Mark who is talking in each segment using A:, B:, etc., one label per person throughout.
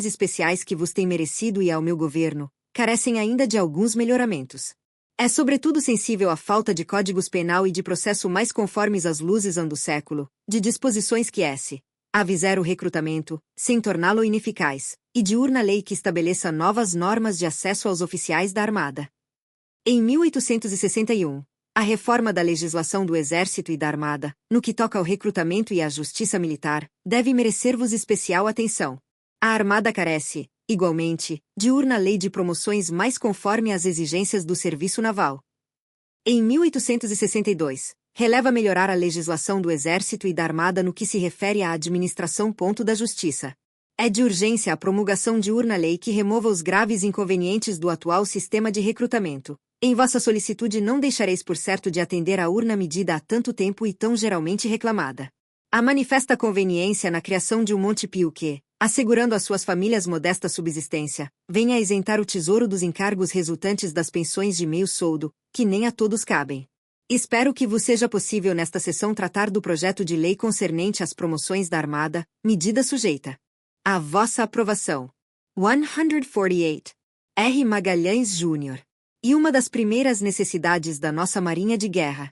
A: especiais que vos têm merecido e ao meu governo, carecem ainda de alguns melhoramentos. É sobretudo sensível à falta de códigos penal e de processo mais conformes às luzes do século, de disposições que aviser o recrutamento, sem torná-lo ineficaz, e de urna lei que estabeleça novas normas de acesso aos oficiais da Armada. Em 1861, a reforma da legislação do Exército e da Armada, no que toca ao recrutamento e à justiça militar, deve merecer-vos especial atenção. A Armada carece, igualmente, de urna lei de promoções mais conforme às exigências do serviço naval. Em 1862, releva melhorar a legislação do Exército e da Armada no que se refere à administração da Justiça. É de urgência a promulgação de urna lei que remova os graves inconvenientes do atual sistema de recrutamento. Em vossa solicitude não deixareis por certo de atender à urna medida há tanto tempo e tão geralmente reclamada. Há manifesta conveniência na criação de um Monte Pio que, assegurando às suas famílias modesta subsistência, venha a isentar o tesouro dos encargos resultantes das pensões de meio soldo, que nem a todos cabem. Espero que vos seja possível nesta sessão tratar do projeto de lei concernente às promoções da Armada, medida sujeita à vossa aprovação. 148. R. Magalhães Júnior. E uma das primeiras necessidades da nossa Marinha de Guerra.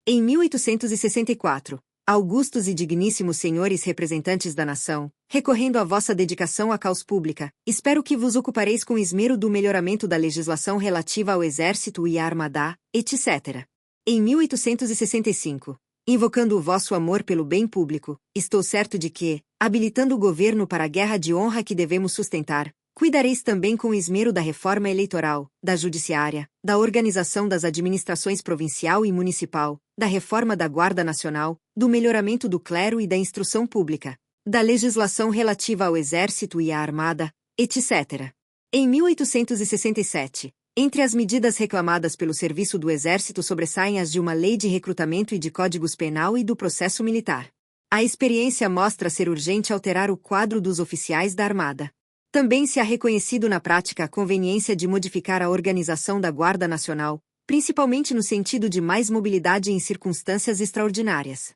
A: Em 1864, augustos e digníssimos senhores representantes da nação, recorrendo à vossa dedicação à causa pública, espero que vos ocupareis com esmero do melhoramento da legislação relativa ao Exército e à Armada, etc. Em 1865, invocando o vosso amor pelo bem público, estou certo de que, habilitando o governo para a guerra de honra que devemos sustentar, cuidareis também com esmero da reforma eleitoral, da judiciária, da organização das administrações provincial e municipal, da reforma da Guarda Nacional, do melhoramento do clero e da instrução pública, da legislação relativa ao Exército e à Armada, etc. Em 1867, entre as medidas reclamadas pelo Serviço do Exército sobressaem as de uma lei de recrutamento e de códigos penal e do processo militar. A experiência mostra ser urgente alterar o quadro dos oficiais da Armada. Também se há reconhecido na prática a conveniência de modificar a organização da Guarda Nacional, principalmente no sentido de mais mobilidade em circunstâncias extraordinárias.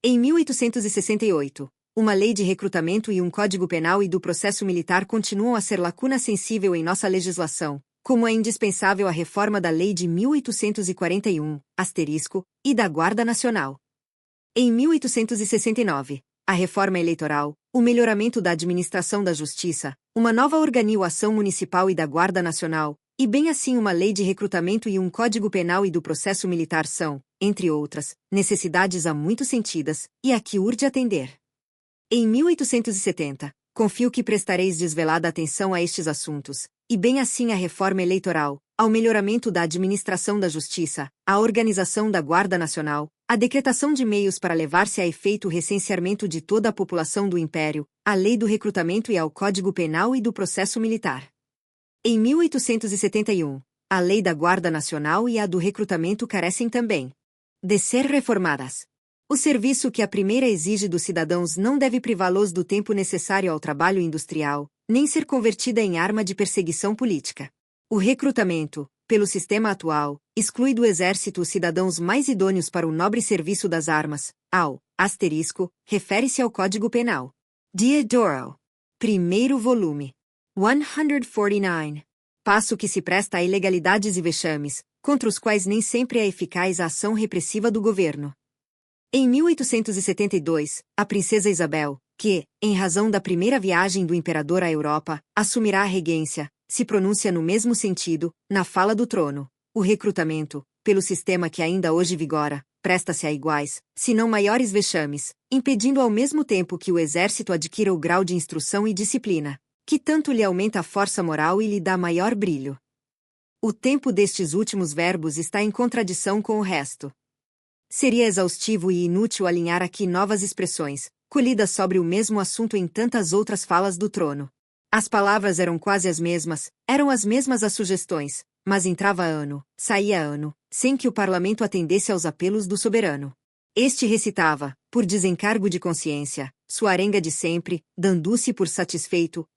A: Em 1868, uma lei de recrutamento e um código penal e do processo militar continuam a ser lacuna sensível em nossa legislação, como é indispensável a reforma da Lei de 1841, e da Guarda Nacional. Em 1869, a reforma eleitoral, o melhoramento da administração da justiça, uma nova organização municipal e da Guarda Nacional, e bem assim uma lei de recrutamento e um código penal e do processo militar são, entre outras, necessidades há muito sentidas, e a que urge atender. Em 1870, confio que prestareis desvelada atenção a estes assuntos, e bem assim à reforma eleitoral, ao melhoramento da administração da justiça, à organização da Guarda Nacional, à decretação de meios para levar-se a efeito o recenseamento de toda a população do Império, à lei do recrutamento e ao Código Penal e do processo militar. Em 1871, a lei da Guarda Nacional e a do recrutamento carecem também de ser reformadas. O serviço que a primeira exige dos cidadãos não deve privá-los do tempo necessário ao trabalho industrial, nem ser convertida em arma de perseguição política. O recrutamento, pelo sistema atual, exclui do exército os cidadãos mais idôneos para o nobre serviço das armas. Refere-se ao Código Penal. Diodoro. Primeiro volume. 149. Passo que se presta a ilegalidades e vexames, contra os quais nem sempre é eficaz a ação repressiva do governo. Em 1872, a princesa Isabel, que, em razão da primeira viagem do imperador à Europa, assumirá a regência, se pronuncia no mesmo sentido, na fala do trono. O recrutamento, pelo sistema que ainda hoje vigora, presta-se a iguais, se não maiores vexames, impedindo ao mesmo tempo que o exército adquira o grau de instrução e disciplina, que tanto lhe aumenta a força moral e lhe dá maior brilho. O tempo destes últimos verbos está em contradição com o resto. Seria exaustivo e inútil alinhar aqui novas expressões, colhidas sobre o mesmo assunto em tantas outras falas do trono. As palavras eram quase as mesmas as sugestões, mas entrava ano, saía ano, sem que o parlamento atendesse aos apelos do soberano. Este recitava, por desencargo de consciência, sua arenga de sempre, dando-se por satisfeito,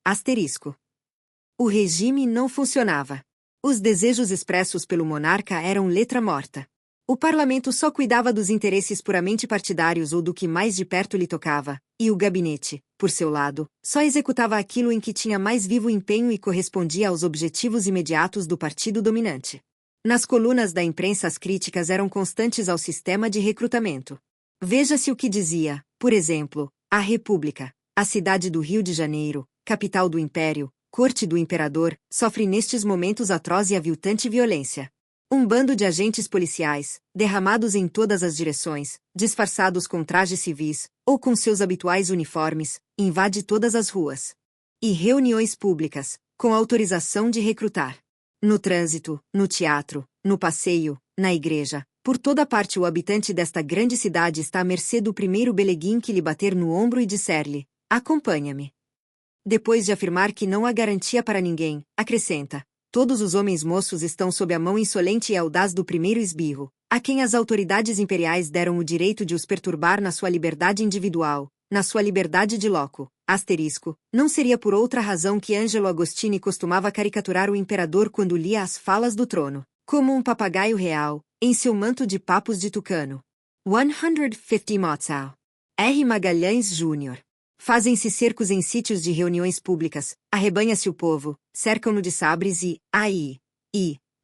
A: O regime não funcionava. Os desejos expressos pelo monarca eram letra morta. O parlamento só cuidava dos interesses puramente partidários ou do que mais de perto lhe tocava, e o gabinete, por seu lado, só executava aquilo em que tinha mais vivo empenho e correspondia aos objetivos imediatos do partido dominante. Nas colunas da imprensa as críticas eram constantes ao sistema de recrutamento. Veja-se o que dizia, por exemplo, a República, a cidade do Rio de Janeiro, capital do Império, corte do imperador, sofre nestes momentos atroz e aviltante violência. Um bando de agentes policiais, derramados em todas as direções, disfarçados com trajes civis, ou com seus habituais uniformes, invade todas as ruas. E reuniões públicas, com autorização de recrutar. No trânsito, no teatro, no passeio, na igreja, por toda parte o habitante desta grande cidade está à mercê do primeiro beleguim que lhe bater no ombro e disser-lhe: acompanha-me. Depois de afirmar que não há garantia para ninguém, acrescenta: todos os homens moços estão sob a mão insolente e audaz do primeiro esbirro, a quem as autoridades imperiais deram o direito de os perturbar na sua liberdade individual, na sua liberdade de loco. Asterisco, não seria por outra razão que Angelo Agostini costumava caricaturar o imperador quando lia as falas do trono, como um papagaio real, em seu manto de papos de tucano. 150 Mozart. R. Magalhães Jr. Fazem-se cercos em sítios de reuniões públicas, arrebanha-se o povo, cercam-no de sabres e,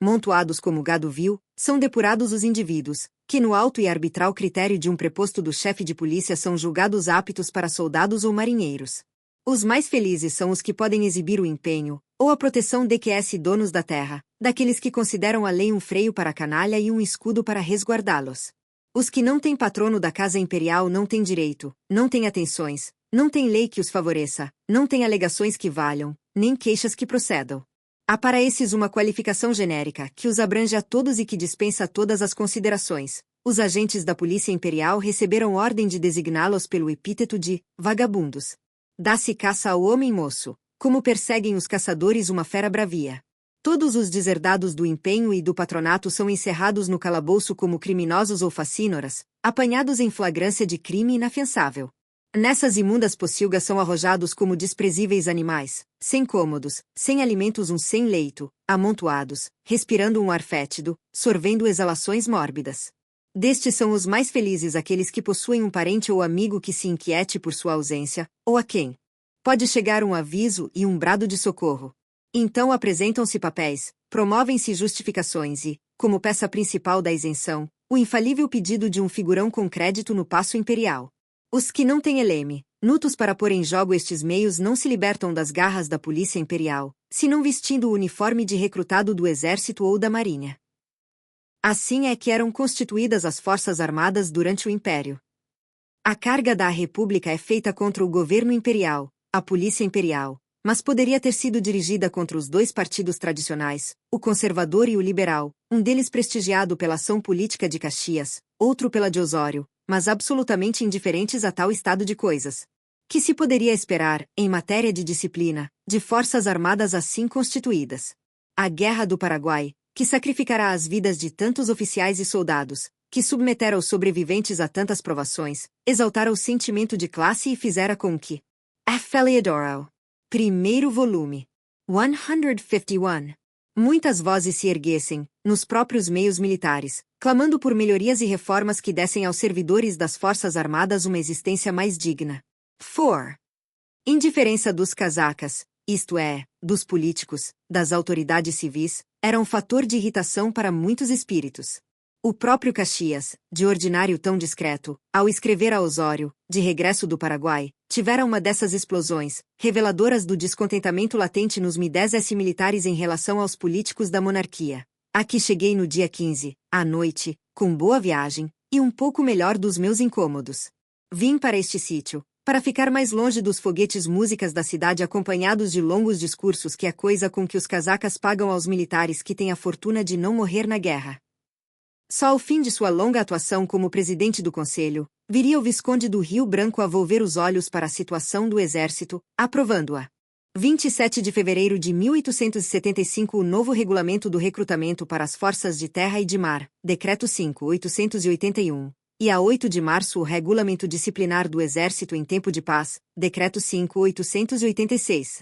A: montuados como gado vil, são depurados os indivíduos, que no alto e arbitral critério de um preposto do chefe de polícia são julgados aptos para soldados ou marinheiros. Os mais felizes são os que podem exibir o empenho, ou a proteção de que é donos da terra, daqueles que consideram a lei um freio para a canalha e um escudo para resguardá-los. Os que não têm patrono da casa imperial não têm direito, não têm atenções, não têm lei que os favoreça, não têm alegações que valham, nem queixas que procedam. Há para esses uma qualificação genérica, que os abrange a todos e que dispensa todas as considerações. Os agentes da Polícia Imperial receberam ordem de designá-los pelo epíteto de vagabundos. Dá-se caça ao homem moço, como perseguem os caçadores uma fera bravia. Todos os deserdados do empenho e do patronato são encerrados no calabouço como criminosos ou facínoras, apanhados em flagrância de crime inafiançável. Nessas imundas pocilgas são arrojados como desprezíveis animais, sem cômodos, sem alimentos sem leito, amontoados, respirando um ar fétido, sorvendo exalações mórbidas. Destes são os mais felizes aqueles que possuem um parente ou amigo que se inquiete por sua ausência, ou a quem pode chegar um aviso e um brado de socorro. Então apresentam-se papéis, promovem-se justificações e, como peça principal da isenção, o infalível pedido de um figurão com crédito no paço imperial. Os que não têm eleme, nutos para pôr em jogo estes meios não se libertam das garras da polícia imperial, senão vestindo o uniforme de recrutado do exército ou da marinha. Assim é que eram constituídas as forças armadas durante o império. A carga da República é feita contra o governo imperial, a polícia imperial, mas poderia ter sido dirigida contra os dois partidos tradicionais, o conservador e o liberal, um deles prestigiado pela ação política de Caxias, outro pela de Osório, mas absolutamente indiferentes a tal estado de coisas. Que se poderia esperar, em matéria de disciplina, de forças armadas assim constituídas? A Guerra do Paraguai, que sacrificará as vidas de tantos oficiais e soldados, que submetera os sobreviventes a tantas provações, exaltara o sentimento de classe e fizera com que F. Eliodoro. Primeiro volume. 151. Muitas vozes se erguessem, nos próprios meios militares, clamando por melhorias e reformas que dessem aos servidores das Forças Armadas uma existência mais digna. 4. Indiferença dos casacas, isto é, dos políticos, das autoridades civis, era um fator de irritação para muitos espíritos. O próprio Caxias, de ordinário tão discreto, ao escrever a Osório, de regresso do Paraguai, tivera uma dessas explosões, reveladoras do descontentamento latente nos midés militares em relação aos políticos da monarquia. Aqui cheguei no dia 15, à noite, com boa viagem, e um pouco melhor dos meus incômodos. Vim para este sítio, para ficar mais longe dos foguetes músicas da cidade acompanhados de longos discursos que é coisa com que os casacas pagam aos militares que têm a fortuna de não morrer na guerra. Só ao fim de sua longa atuação como presidente do Conselho, viria o Visconde do Rio Branco a volver os olhos para a situação do Exército, aprovando-a. 27 de fevereiro de 1875 o novo regulamento do recrutamento para as forças de terra e de mar, Decreto 5.881, e a 8 de março o regulamento disciplinar do Exército em tempo de paz, Decreto 5.886.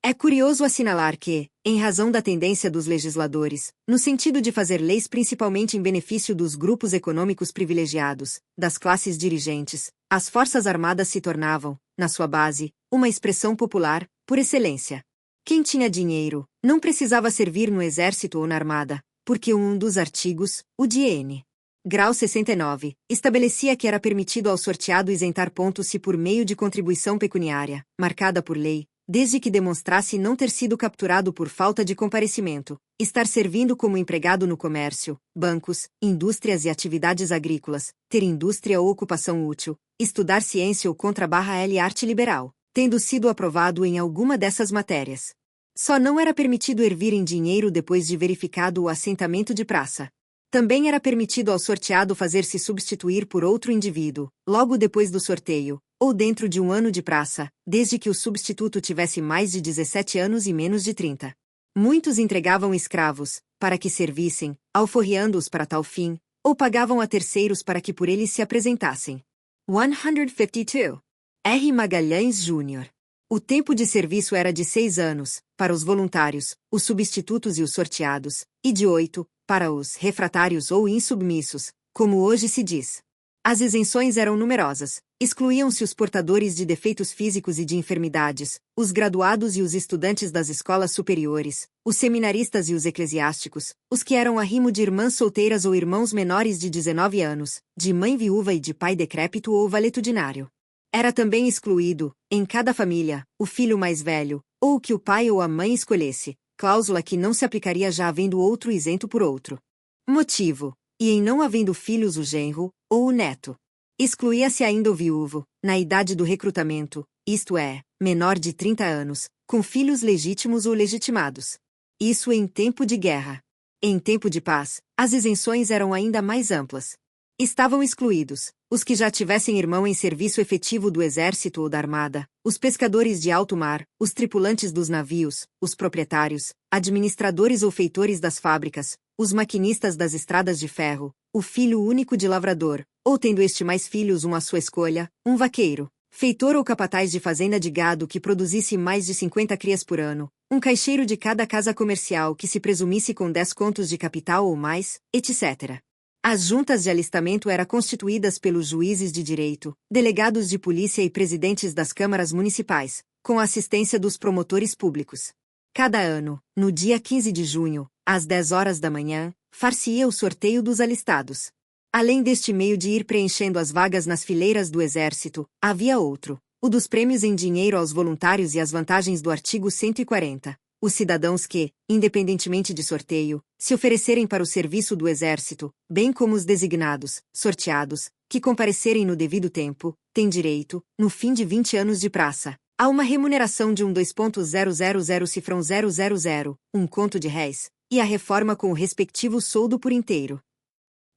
A: É curioso assinalar que, em razão da tendência dos legisladores, no sentido de fazer leis principalmente em benefício dos grupos econômicos privilegiados, das classes dirigentes, as Forças Armadas se tornavam, na sua base, uma expressão popular, por excelência. Quem tinha dinheiro, não precisava servir no exército ou na armada, porque um dos artigos, o de N. Grau 69, estabelecia que era permitido ao sorteado isentar pontos se por meio de contribuição pecuniária, marcada por lei, desde que demonstrasse não ter sido capturado por falta de comparecimento, estar servindo como empregado no comércio, bancos, indústrias e atividades agrícolas, ter indústria ou ocupação útil, estudar ciência ou /L arte liberal, tendo sido aprovado em alguma dessas matérias. Só não era permitido ervir em dinheiro depois de verificado o assentamento de praça. Também era permitido ao sorteado fazer-se substituir por outro indivíduo, logo depois do sorteio, ou dentro de um ano de praça, desde que o substituto tivesse mais de 17 anos e menos de 30. Muitos entregavam escravos, para que servissem, alforriando-os para tal fim, ou pagavam a terceiros para que por eles se apresentassem. 152. R. Magalhães Jr. O tempo de serviço era de 6 anos, para os voluntários, os substitutos e os sorteados, e de 8, para os refratários ou insubmissos, como hoje se diz. As isenções eram numerosas. Excluíam-se os portadores de defeitos físicos e de enfermidades, os graduados e os estudantes das escolas superiores, os seminaristas e os eclesiásticos, os que eram arrimo de irmãs solteiras ou irmãos menores de 19 anos, de mãe viúva e de pai decrépito ou valetudinário. Era também excluído, em cada família, o filho mais velho, ou o que o pai ou a mãe escolhesse, cláusula que não se aplicaria já havendo outro isento por outro motivo, e em não havendo filhos o genro, ou o neto. Excluía-se ainda o viúvo, na idade do recrutamento, isto é, menor de 30 anos, com filhos legítimos ou legitimados. Isso em tempo de guerra. Em tempo de paz, as isenções eram ainda mais amplas. Estavam excluídos os que já tivessem irmão em serviço efetivo do exército ou da armada, os pescadores de alto mar, os tripulantes dos navios, os proprietários, administradores ou feitores das fábricas, os maquinistas das estradas de ferro, o filho único de lavrador, ou tendo este mais filhos à sua escolha, um vaqueiro, feitor ou capataz de fazenda de gado que produzisse mais de 50 crias por ano, um caixeiro de cada casa comercial que se presumisse com 10 contos de capital ou mais, etc. As juntas de alistamento eram constituídas pelos juízes de direito, delegados de polícia e presidentes das câmaras municipais, com a assistência dos promotores públicos. Cada ano, no dia 15 de junho, às 10 horas da manhã, far-se-ia o sorteio dos alistados. Além deste meio de ir preenchendo as vagas nas fileiras do Exército, havia outro, o dos prêmios em dinheiro aos voluntários e as vantagens do artigo 140. Os cidadãos que, independentemente de sorteio, se oferecerem para o serviço do Exército, bem como os designados, sorteados, que comparecerem no devido tempo, têm direito, no fim de 20 anos de praça, a uma remuneração de 2.000 cifrão 000, um conto de réis, e a reforma com o respectivo soldo por inteiro.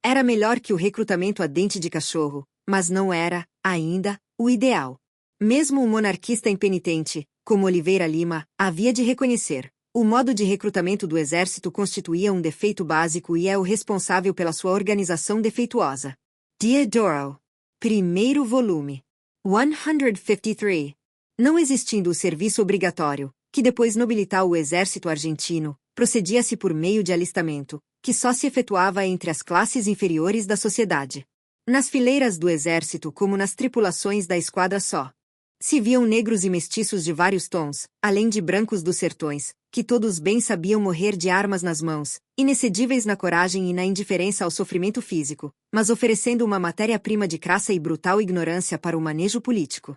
A: Era melhor que o recrutamento a dente de cachorro, mas não era, ainda, o ideal. Mesmo o monarquista impenitente, como Oliveira Lima, havia de reconhecer. O modo de recrutamento do Exército constituía um defeito básico e é o responsável pela sua organização defeituosa. Diodoro. Primeiro volume. 153. Não existindo o serviço obrigatório, que depois nobilitar o Exército argentino, procedia-se por meio de alistamento, que só se efetuava entre as classes inferiores da sociedade. Nas fileiras do Exército como nas tripulações da esquadra só se viam negros e mestiços de vários tons, além de brancos dos sertões, que todos bem sabiam morrer de armas nas mãos, inexcedíveis na coragem e na indiferença ao sofrimento físico, mas oferecendo uma matéria-prima de crassa e brutal ignorância para o manejo político.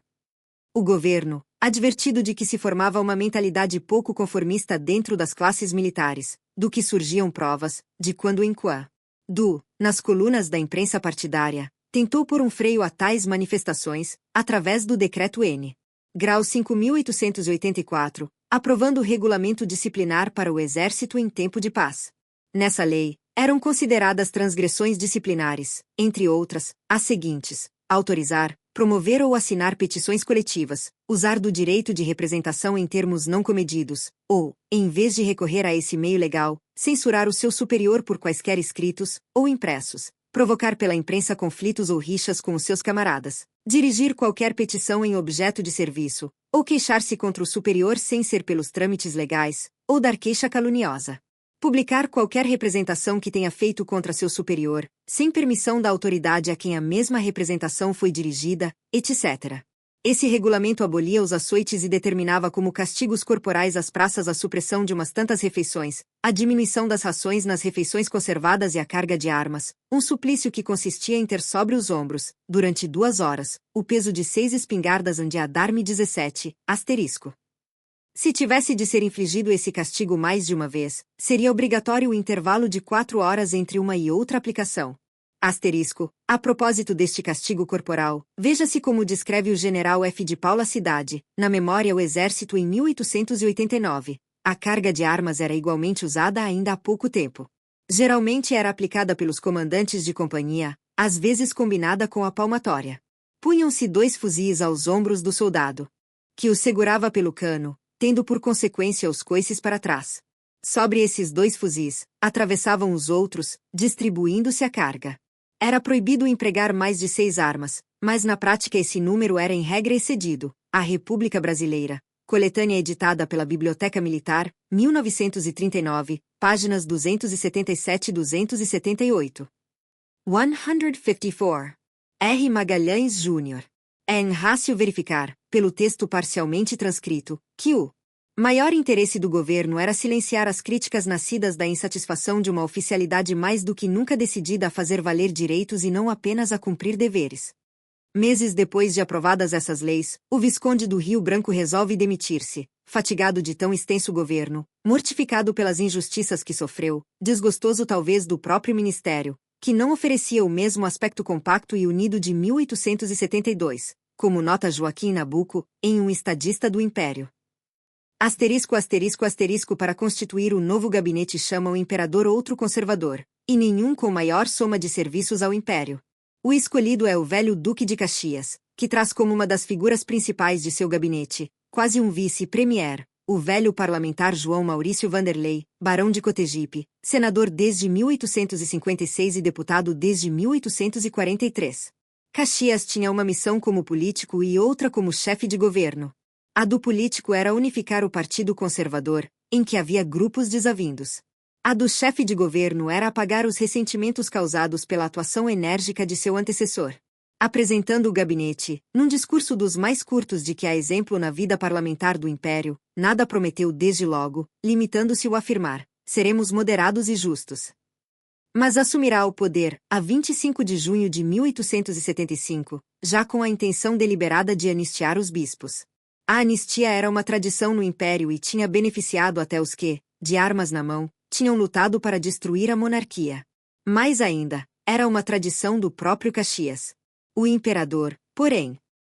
A: O governo, advertido de que se formava uma mentalidade pouco conformista dentro das classes militares, do que surgiam provas, de quando em quando, nas colunas da imprensa partidária, tentou pôr um freio a tais manifestações, através do Decreto N. Grau 5.884, aprovando o regulamento disciplinar para o Exército em tempo de paz. Nessa lei, eram consideradas transgressões disciplinares, entre outras, as seguintes: autorizar, promover ou assinar petições coletivas, usar do direito de representação em termos não comedidos, ou, em vez de recorrer a esse meio legal, censurar o seu superior por quaisquer escritos ou impressos, provocar pela imprensa conflitos ou rixas com os seus camaradas, Dirigir qualquer petição em objeto de serviço, ou queixar-se contra o superior sem ser pelos trâmites legais, ou dar queixa caluniosa. Publicar qualquer representação que tenha feito contra seu superior, sem permissão da autoridade a quem a mesma representação foi dirigida, etc. Esse regulamento abolia os açoites e determinava como castigos corporais às praças a supressão de umas tantas refeições, a diminuição das rações nas refeições conservadas e a carga de armas, um suplício que consistia em ter sobre os ombros, durante 2 horas, o peso de 6 espingardas andiadarme 17, asterisco. Se tivesse de ser infligido esse castigo mais de uma vez, seria obrigatório o intervalo de 4 horas entre uma e outra aplicação. Asterisco. A propósito deste castigo corporal, veja-se como descreve o general F. de Paula Cidade, na Memória ao Exército em 1889. A carga de armas era igualmente usada ainda há pouco tempo. Geralmente era aplicada pelos comandantes de companhia, às vezes combinada com a palmatória. Punham-se 2 fuzis aos ombros do soldado, que o segurava pelo cano, tendo por consequência os coices para trás. Sobre esses 2 fuzis, atravessavam os outros, distribuindo-se a carga. Era proibido empregar mais de 6 armas, mas na prática esse número era em regra excedido. A República Brasileira, coletânea editada pela Biblioteca Militar, 1939, páginas 277 e 278. 154. R. Magalhães Jr. É enrácio verificar, pelo texto parcialmente transcrito, que o maior interesse do governo era silenciar as críticas nascidas da insatisfação de uma oficialidade mais do que nunca decidida a fazer valer direitos e não apenas a cumprir deveres. Meses depois de aprovadas essas leis, o Visconde do Rio Branco resolve demitir-se, fatigado de tão extenso governo, mortificado pelas injustiças que sofreu, desgostoso talvez do próprio ministério, que não oferecia o mesmo aspecto compacto e unido de 1872, como nota Joaquim Nabuco, em Um Estadista do Império. Asterisco asterisco asterisco para constituir o novo gabinete chama o imperador outro conservador, e nenhum com maior soma de serviços ao império. O escolhido é o velho Duque de Caxias, que traz como uma das figuras principais de seu gabinete, quase um vice-premier, o velho parlamentar João Maurício Vanderlei, barão de Cotegipe, senador desde 1856 e deputado desde 1843. Caxias tinha uma missão como político e outra como chefe de governo. A do político era unificar o Partido Conservador, em que havia grupos desavindos. A do chefe de governo era apagar os ressentimentos causados pela atuação enérgica de seu antecessor. Apresentando o gabinete, num discurso dos mais curtos de que há exemplo na vida parlamentar do Império, nada prometeu desde logo, limitando-se a afirmar: seremos moderados e justos. Mas assumirá o poder, a 25 de junho de 1875, já com a intenção deliberada de anistiar os bispos. A anistia era uma tradição no Império e tinha beneficiado até os que, de armas na mão, tinham lutado para destruir a monarquia. Mais ainda, era uma tradição do próprio Caxias. O imperador, porém,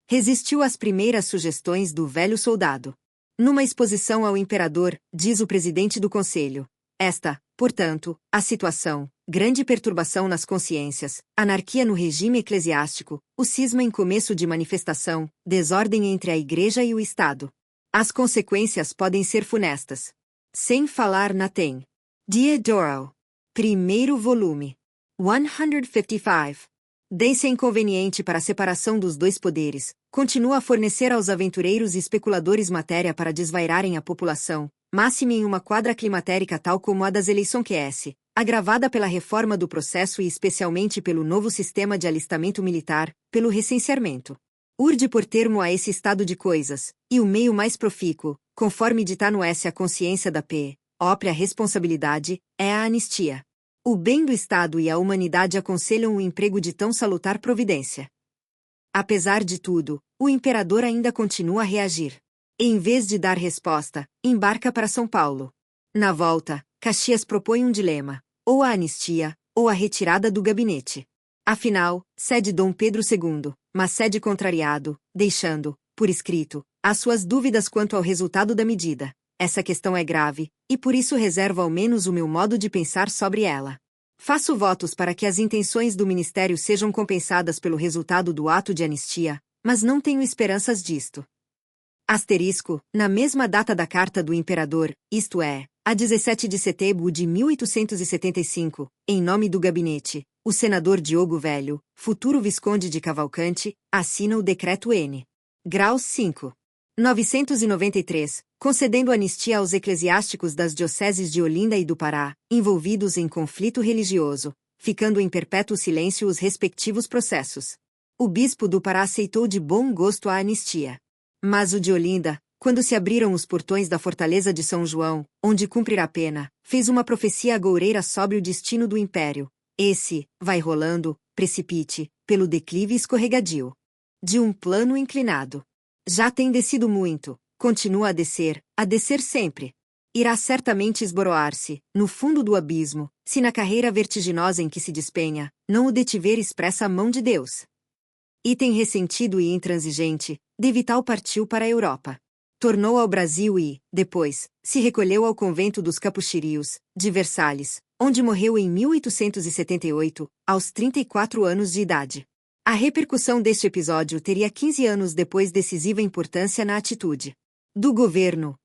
A: resistiu às primeiras sugestões do velho soldado. Numa exposição ao imperador, diz o presidente do conselho: esta, portanto, a situação, grande perturbação nas consciências, anarquia no regime eclesiástico, o cisma em começo de manifestação, desordem entre a Igreja e o Estado. As consequências podem ser funestas. Sem falar na tem. Diodoro. Primeiro volume. 155. Dê-se inconveniente para a separação dos 2 poderes, continua a fornecer aos aventureiros e especuladores matéria para desvairarem a população, máxime em uma quadra climatérica tal como a das eleições QS, agravada pela reforma do processo e especialmente pelo novo sistema de alistamento militar, pelo recenseamento. Urde por termo a esse estado de coisas, e o meio mais profícuo, conforme dita no S a consciência da P. Ópria responsabilidade, é a anistia. O bem do Estado e a humanidade aconselham o emprego de tão salutar providência. Apesar de tudo, o imperador ainda continua a reagir. Em vez de dar resposta, embarca para São Paulo. Na volta, Caxias propõe um dilema: ou a anistia, ou a retirada do gabinete. Afinal, cede Dom Pedro II, mas cede contrariado, deixando, por escrito, as suas dúvidas quanto ao resultado da medida. Essa questão é grave, e por isso reservo ao menos o meu modo de pensar sobre ela. Faço votos para que as intenções do Ministério sejam compensadas pelo resultado do ato de anistia, mas não tenho esperanças disto. Asterisco, na mesma data da carta do imperador, isto é, A 17 de setembro de 1875, em nome do gabinete, o senador Diogo Velho, futuro Visconde de Cavalcante, assina o Decreto N. Graus 5. 993, concedendo anistia aos eclesiásticos das dioceses de Olinda e do Pará, envolvidos em conflito religioso, ficando em perpétuo silêncio os respectivos processos. O bispo do Pará aceitou de bom gosto a anistia. Mas o de Olinda, quando se abriram os portões da fortaleza de São João, onde cumprirá a pena, fez uma profecia agoureira sobre o destino do império. Esse, vai rolando, precipite, pelo declive escorregadio de um plano inclinado. Já tem descido muito, continua a descer sempre. Irá certamente esboroar-se, no fundo do abismo, se na carreira vertiginosa em que se despenha, não o detiver expressa a mão de Deus. Item ressentido e intransigente, de Vital partiu para a Europa. Tornou ao Brasil e, depois, se recolheu ao convento dos Capuchirios, de Versalhes, onde morreu em 1878, aos 34 anos de idade. A repercussão deste episódio teria 15 anos depois decisiva importância na atitude do governo,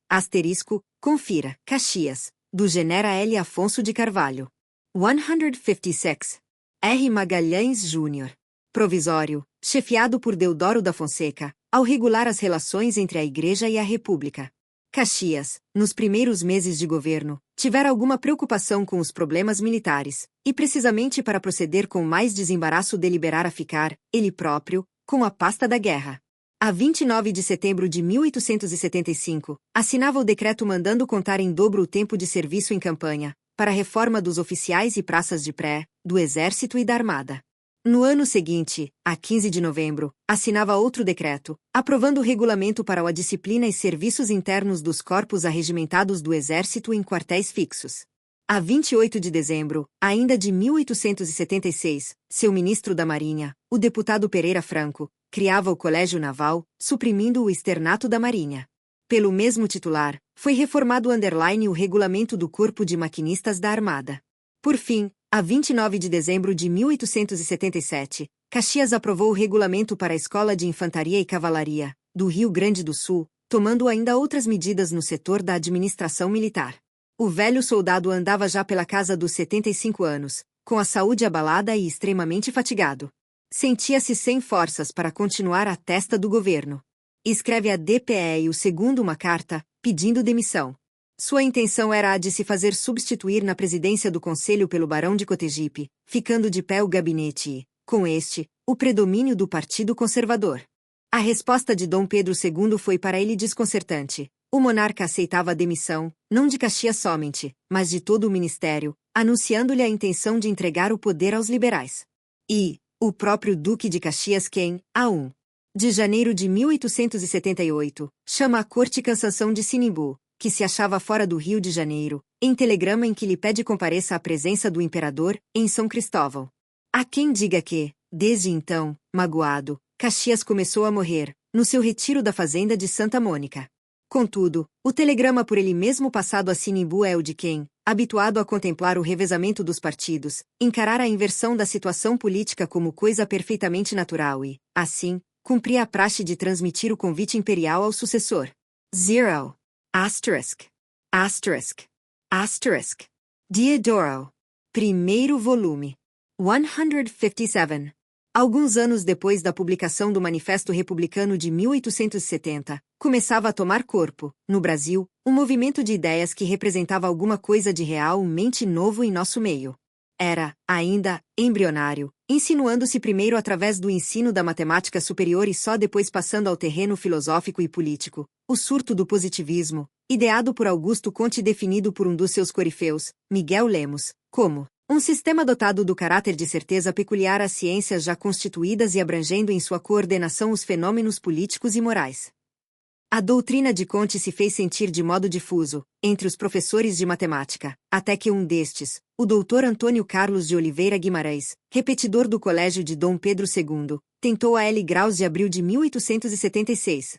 A: confira, Caxias, do Genera L. Afonso de Carvalho. 156. R. Magalhães Júnior. Provisório, chefiado por Deodoro da Fonseca, ao regular as relações entre a Igreja e a República. Caxias, nos primeiros meses de governo, tivera alguma preocupação com os problemas militares, e precisamente para proceder com mais desembaraço deliberara ficar, ele próprio, com a pasta da guerra. A 29 de setembro de 1875, assinava o decreto mandando contar em dobro o tempo de serviço em campanha, para a reforma dos oficiais e praças de pré, do Exército e da Armada. No ano seguinte, a 15 de novembro, assinava outro decreto, aprovando o regulamento para a disciplina e serviços internos dos corpos arregimentados do Exército em quartéis fixos. A 28 de dezembro, ainda de 1876, seu ministro da Marinha, o deputado Pereira Franco, criava o Colégio Naval, suprimindo o Externato da Marinha. Pelo mesmo titular, foi reformado o regulamento do Corpo de Maquinistas da Armada. Por fim, a 29 de dezembro de 1877, Caxias aprovou o regulamento para a Escola de Infantaria e Cavalaria, do Rio Grande do Sul, tomando ainda outras medidas no setor da administração militar. O velho soldado andava já pela casa dos 75 anos, com a saúde abalada e extremamente fatigado. Sentia-se sem forças para continuar à testa do governo. Escreve a DPE e o segundo uma carta, pedindo demissão. Sua intenção era a de se fazer substituir na presidência do Conselho pelo Barão de Cotegipe, ficando de pé o gabinete e, com este, o predomínio do Partido Conservador. A resposta de Dom Pedro II foi para ele desconcertante. O monarca aceitava a demissão, não de Caxias somente, mas de todo o ministério, anunciando-lhe a intenção de entregar o poder aos liberais. E, o próprio Duque de Caxias quem, a 1 de janeiro de 1878, chama a Corte Cassação de Sinimbu, que se achava fora do Rio de Janeiro, em telegrama em que lhe pede compareça à presença do imperador, em São Cristóvão. Há quem diga que, desde então, magoado, Caxias começou a morrer, no seu retiro da fazenda de Santa Mônica. Contudo, o telegrama por ele mesmo passado a Sinimbu é o de quem, habituado a contemplar o revezamento dos partidos, encarar a inversão da situação política como coisa perfeitamente natural e, assim, cumpria a praxe de transmitir o convite imperial ao sucessor. 0. Diodoro. Primeiro volume. 157. Alguns anos depois da publicação do Manifesto Republicano de 1870, começava a tomar corpo, no Brasil, um movimento de ideias que representava alguma coisa de realmente novo em nosso meio. Era, ainda, embrionário, insinuando-se primeiro através do ensino da matemática superior e só depois passando ao terreno filosófico e político, o surto do positivismo, ideado por Augusto Comte e definido por um dos seus corifeus, Miguel Lemos, como um sistema dotado do caráter de certeza peculiar às ciências já constituídas e abrangendo em sua coordenação os fenômenos políticos e morais. A doutrina de Comte se fez sentir de modo difuso, entre os professores de matemática, até que um destes, o doutor Antônio Carlos de Oliveira Guimarães, repetidor do colégio de Dom Pedro II, tentou a L. Graus de abril de 1876,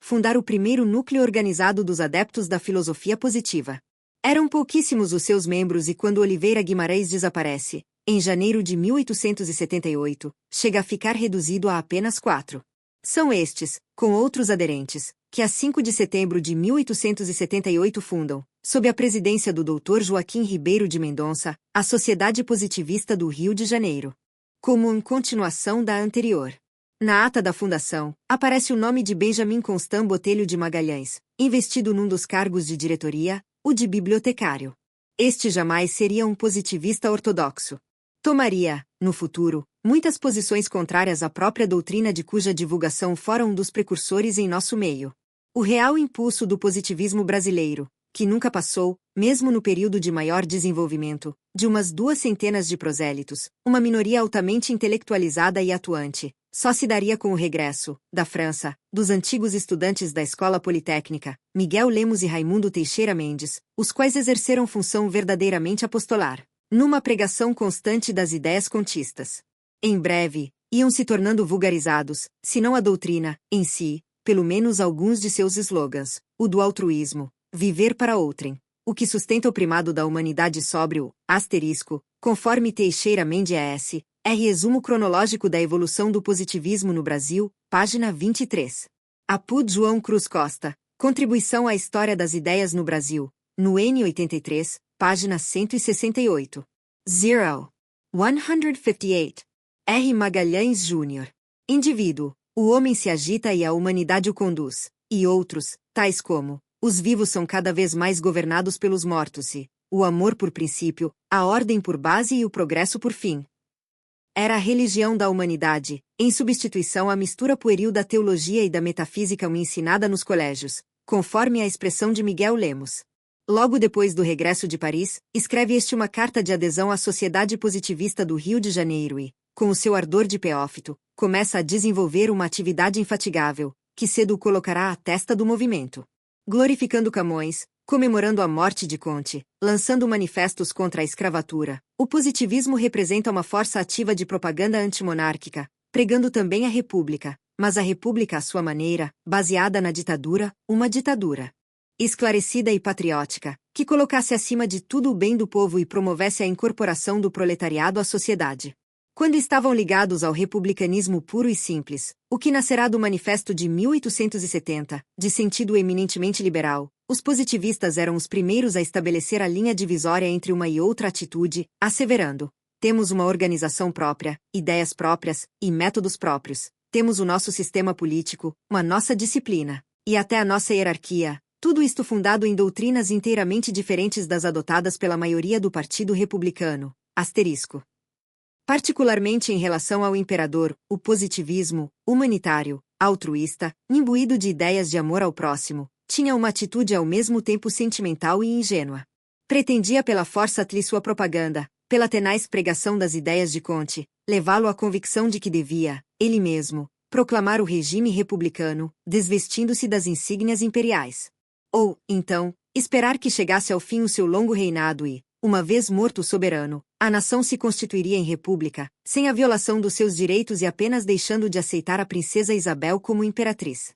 A: fundar o primeiro núcleo organizado dos adeptos da filosofia positiva. Eram pouquíssimos os seus membros e quando Oliveira Guimarães desaparece, em janeiro de 1878, chega a ficar reduzido a apenas 4. São estes, com outros aderentes, que a 5 de setembro de 1878 fundam, Sob a presidência do Dr. Joaquim Ribeiro de Mendonça, a Sociedade Positivista do Rio de Janeiro. Como em continuação da anterior. Na ata da fundação, aparece o nome de Benjamin Constant Botelho de Magalhães, investido num dos cargos de diretoria, o de bibliotecário. Este jamais seria um positivista ortodoxo. Tomaria, no futuro, muitas posições contrárias à própria doutrina de cuja divulgação fora um dos precursores em nosso meio. O real impulso do positivismo brasileiro, que nunca passou, mesmo no período de maior desenvolvimento, de umas 200 de prosélitos, uma minoria altamente intelectualizada e atuante, só se daria com o regresso, da França, dos antigos estudantes da Escola Politécnica, Miguel Lemos e Raimundo Teixeira Mendes, os quais exerceram função verdadeiramente apostolar, numa pregação constante das ideias contistas. Em breve, iam se tornando vulgarizados, se não a doutrina, em si, pelo menos alguns de seus slogans, o do altruísmo, viver para outrem, o que sustenta o primado da humanidade sobre o asterisco, conforme Teixeira Mendes S. Resumo cronológico da evolução do positivismo no Brasil, página 23. Apud João Cruz Costa, Contribuição à História das Ideias no Brasil, no N83, página 168. 158. R. Magalhães Júnior. Indivíduo, o homem se agita e a humanidade o conduz, e outros, tais como, os vivos são cada vez mais governados pelos mortos e, o amor por princípio, a ordem por base e o progresso por fim. Era a religião da humanidade, em substituição à mistura pueril da teologia e da metafísica ensinada nos colégios, conforme a expressão de Miguel Lemos. Logo depois do regresso de Paris, escreve este uma carta de adesão à Sociedade Positivista do Rio de Janeiro e, com o seu ardor de peófito, começa a desenvolver uma atividade infatigável, que cedo o colocará à testa do movimento. Glorificando Camões, comemorando a morte de Conte, lançando manifestos contra a escravatura, o positivismo representa uma força ativa de propaganda antimonárquica, pregando também a república, mas a república à sua maneira, baseada na ditadura, uma ditadura esclarecida e patriótica, que colocasse acima de tudo o bem do povo e promovesse a incorporação do proletariado à sociedade. Quando estavam ligados ao republicanismo puro e simples, o que nascerá do Manifesto de 1870, de sentido eminentemente liberal, os positivistas eram os primeiros a estabelecer a linha divisória entre uma e outra atitude, asseverando: temos uma organização própria, ideias próprias e métodos próprios, temos o nosso sistema político, uma nossa disciplina, e até a nossa hierarquia, tudo isto fundado em doutrinas inteiramente diferentes das adotadas pela maioria do Partido Republicano. Asterisco. Particularmente em relação ao imperador, o positivismo, humanitário, altruísta, imbuído de ideias de amor ao próximo, tinha uma atitude ao mesmo tempo sentimental e ingênua. Pretendia pela força-lhe sua propaganda, pela tenaz pregação das ideias de Conte, levá-lo à convicção de que devia, ele mesmo, proclamar o regime republicano, desvestindo-se das insígnias imperiais. Ou, então, esperar que chegasse ao fim o seu longo reinado e, uma vez morto o soberano, a nação se constituiria em república, sem a violação dos seus direitos e apenas deixando de aceitar a princesa Isabel como imperatriz.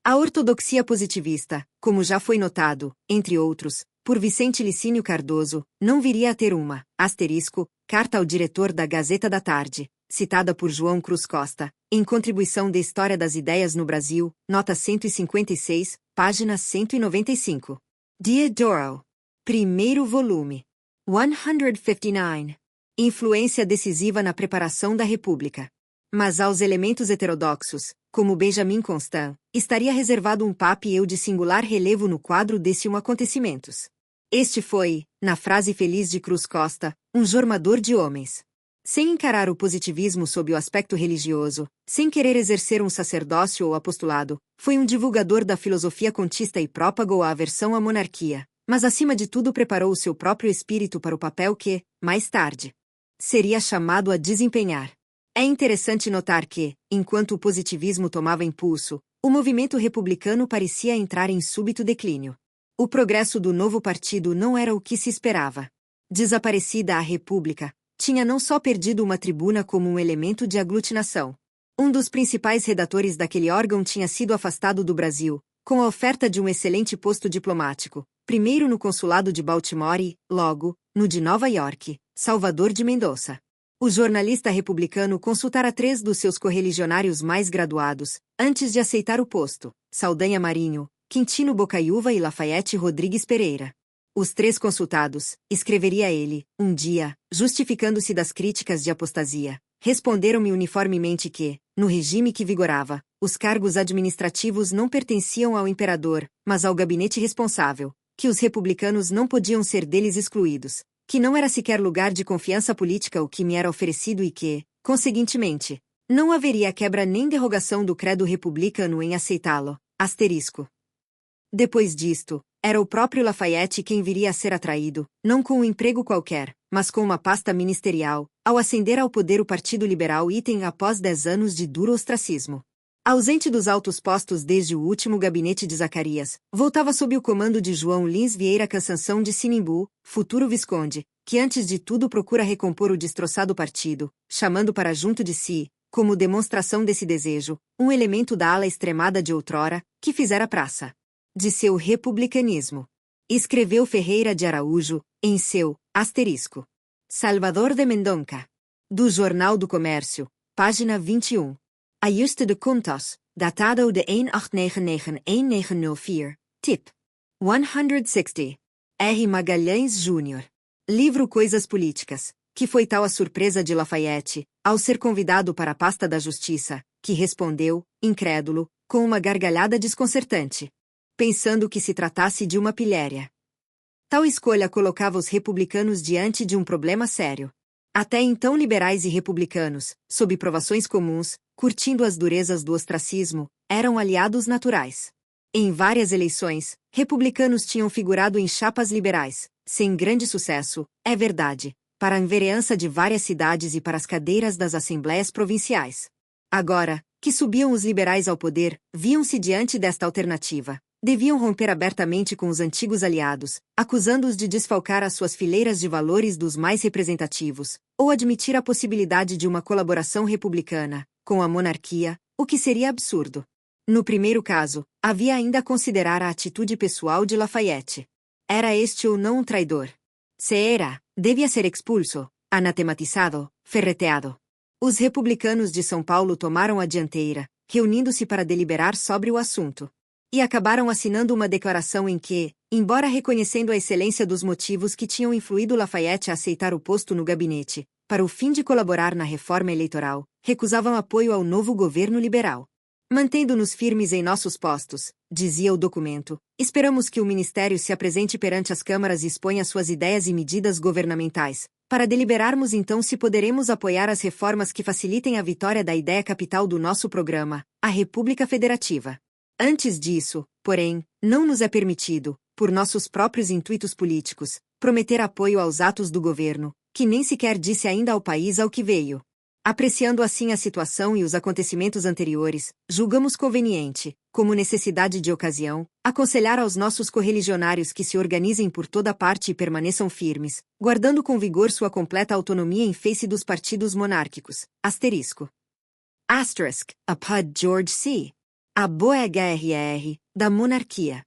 A: A ortodoxia positivista, como já foi notado, entre outros, por Vicente Licínio Cardoso, não viria a ter uma, asterisco, carta ao diretor da Gazeta da Tarde, citada por João Cruz Costa, em Contribuição de História das Ideias no Brasil, nota 156, página 195. Diodoro. Primeiro volume. 159. Influência decisiva na preparação da República. Mas aos elementos heterodoxos, como Benjamin Constant, estaria reservado um papel de singular relevo no quadro desse acontecimentos. Este foi, na frase feliz de Cruz Costa, um jormador de homens. Sem encarar o positivismo sob o aspecto religioso, sem querer exercer um sacerdócio ou apostolado, foi um divulgador da filosofia contista e propagou a aversão à monarquia, mas acima de tudo preparou o seu próprio espírito para o papel que, mais tarde, seria chamado a desempenhar. É interessante notar que, enquanto o positivismo tomava impulso, o movimento republicano parecia entrar em súbito declínio. O progresso do novo partido não era o que se esperava. Desaparecida a República, tinha não só perdido uma tribuna como um elemento de aglutinação. Um dos principais redatores daquele órgão tinha sido afastado do Brasil, com a oferta de um excelente posto diplomático, primeiro no consulado de Baltimore e, logo, no de Nova York, Salvador de Mendonça. O jornalista republicano consultara 3 dos seus correligionários mais graduados, antes de aceitar o posto: Saldanha Marinho, Quintino Bocaiúva e Lafayette Rodrigues Pereira. Os três consultados, escreveria ele, um dia, justificando-se das críticas de apostasia, responderam-me uniformemente que, no regime que vigorava, os cargos administrativos não pertenciam ao imperador, mas ao gabinete responsável, que os republicanos não podiam ser deles excluídos, que não era sequer lugar de confiança política o que me era oferecido e que, conseguintemente, não haveria quebra nem derrogação do credo republicano em aceitá-lo. Asterisco. Depois disto, era o próprio Lafayette quem viria a ser atraído, não com um emprego qualquer, mas com uma pasta ministerial, ao ascender ao poder o Partido Liberal item após 10 anos de duro ostracismo. Ausente dos altos postos desde o último gabinete de Zacarias, voltava sob o comando de João Lins Vieira Cansanção de Sinimbu, futuro visconde, que antes de tudo procura recompor o destroçado partido, chamando para junto de si, como demonstração desse desejo, um elemento da ala extremada de outrora, que fizera praça de seu republicanismo. Escreveu Ferreira de Araújo, em seu asterisco. Salvador de Mendonça. Do Jornal do Comércio, página 21. Ajuste de contas, datado de 1899-1904, tip. 160. R. Magalhães Jr. Livro Coisas Políticas, que foi tal a surpresa de Lafayette, ao ser convidado para a pasta da Justiça, que respondeu, incrédulo, com uma gargalhada desconcertante, pensando que se tratasse de uma pilhéria. Tal escolha colocava os republicanos diante de um problema sério. Até então liberais e republicanos, sob provações comuns, curtindo as durezas do ostracismo, eram aliados naturais. Em várias eleições, republicanos tinham figurado em chapas liberais, sem grande sucesso, é verdade, para a vereança de várias cidades e para as cadeiras das assembleias provinciais. Agora, que subiam os liberais ao poder, viam-se diante desta alternativa. Deviam romper abertamente com os antigos aliados, acusando-os de desfalcar as suas fileiras de valores dos mais representativos, ou admitir a possibilidade de uma colaboração republicana com a monarquia, o que seria absurdo. No primeiro caso, havia ainda a considerar a atitude pessoal de Lafayette. Era este ou não um traidor? Se era, devia ser expulso, anatematizado, ferreteado. Os republicanos de São Paulo tomaram a dianteira, reunindo-se para deliberar sobre o assunto. E acabaram assinando uma declaração em que, embora reconhecendo a excelência dos motivos que tinham influído Lafayette a aceitar o posto no gabinete, para o fim de colaborar na reforma eleitoral, recusavam apoio ao novo governo liberal. Mantendo-nos firmes em nossos postos, dizia o documento, esperamos que o Ministério se apresente perante as câmaras e exponha suas ideias e medidas governamentais, para deliberarmos então se poderemos apoiar as reformas que facilitem a vitória da ideia capital do nosso programa, a República Federativa. Antes disso, porém, não nos é permitido, por nossos próprios intuitos políticos, prometer apoio aos atos do governo, que nem sequer disse ainda ao país ao que veio. Apreciando assim a situação e os acontecimentos anteriores, julgamos conveniente, como necessidade de ocasião, aconselhar aos nossos correligionários que se organizem por toda parte e permaneçam firmes, guardando com vigor sua completa autonomia em face dos partidos monárquicos. Asterisco. Asterisk, Apud George C. A Boa HRR, da Monarquia.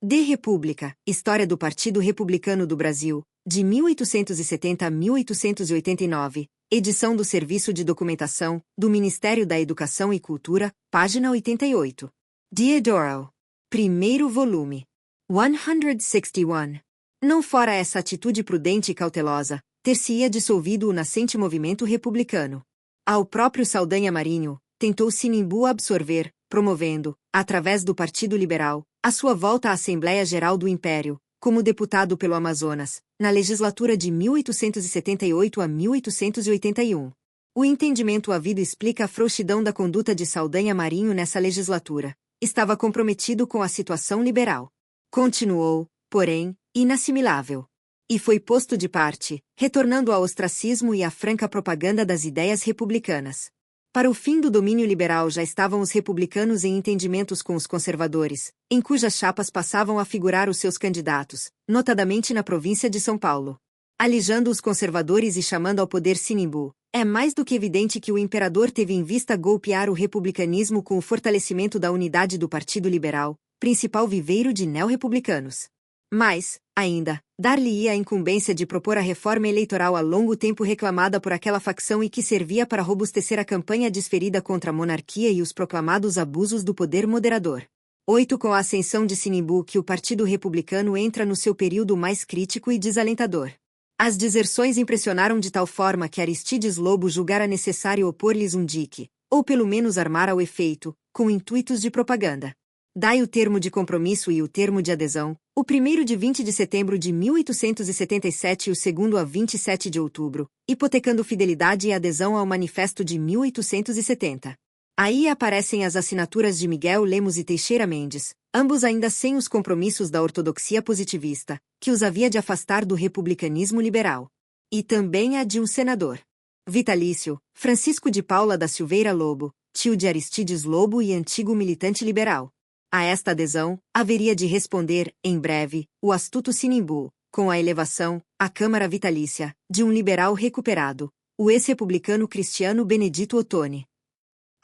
A: De República, História do Partido Republicano do Brasil, de 1870 a 1889, edição do Serviço de Documentação, do Ministério da Educação e Cultura, página 88. Diodoro. Primeiro volume. 161. Não fora essa atitude prudente e cautelosa, ter-se-ia dissolvido o nascente movimento republicano. Ao próprio Saldanha Marinho, tentou Sinimbu absorver, promovendo, através do Partido Liberal, a sua volta à Assembleia Geral do Império, como deputado pelo Amazonas, na legislatura de 1878 a 1881. O entendimento havido explica a frouxidão da conduta de Saldanha Marinho nessa legislatura. Estava comprometido com a situação liberal. Continuou, porém, inassimilável. E foi posto de parte, retornando ao ostracismo e à franca propaganda das ideias republicanas. Para o fim do domínio liberal já estavam os republicanos em entendimentos com os conservadores, em cujas chapas passavam a figurar os seus candidatos, notadamente na província de São Paulo. Alijando os conservadores e chamando ao poder Sinimbu, é mais do que evidente que o imperador teve em vista golpear o republicanismo com o fortalecimento da unidade do Partido Liberal, principal viveiro de neo-republicanos. Mas, ainda, dar-lhe-ia a incumbência de propor a reforma eleitoral há longo tempo reclamada por aquela facção e que servia para robustecer a campanha desferida contra a monarquia e os proclamados abusos do poder moderador. 8. Com a ascensão de Sinimbu que o Partido Republicano entra no seu período mais crítico e desalentador. As deserções impressionaram de tal forma que Aristides Lobo julgara necessário opor-lhes um dique, ou pelo menos armar ao efeito, com intuitos de propaganda. Daí o termo de compromisso e o termo de adesão, o primeiro de 20 de setembro de 1877 e o segundo a 27 de outubro, hipotecando fidelidade e adesão ao Manifesto de 1870. Aí aparecem as assinaturas de Miguel Lemos e Teixeira Mendes, ambos ainda sem os compromissos da ortodoxia positivista, que os havia de afastar do republicanismo liberal. E também a de um senador vitalício, Francisco de Paula da Silveira Lobo, tio de Aristides Lobo e antigo militante liberal. A esta adesão, haveria de responder, em breve, o astuto Sinimbu, com a elevação, à Câmara Vitalícia, de um liberal recuperado, o ex-republicano Cristiano Benedito Ottoni.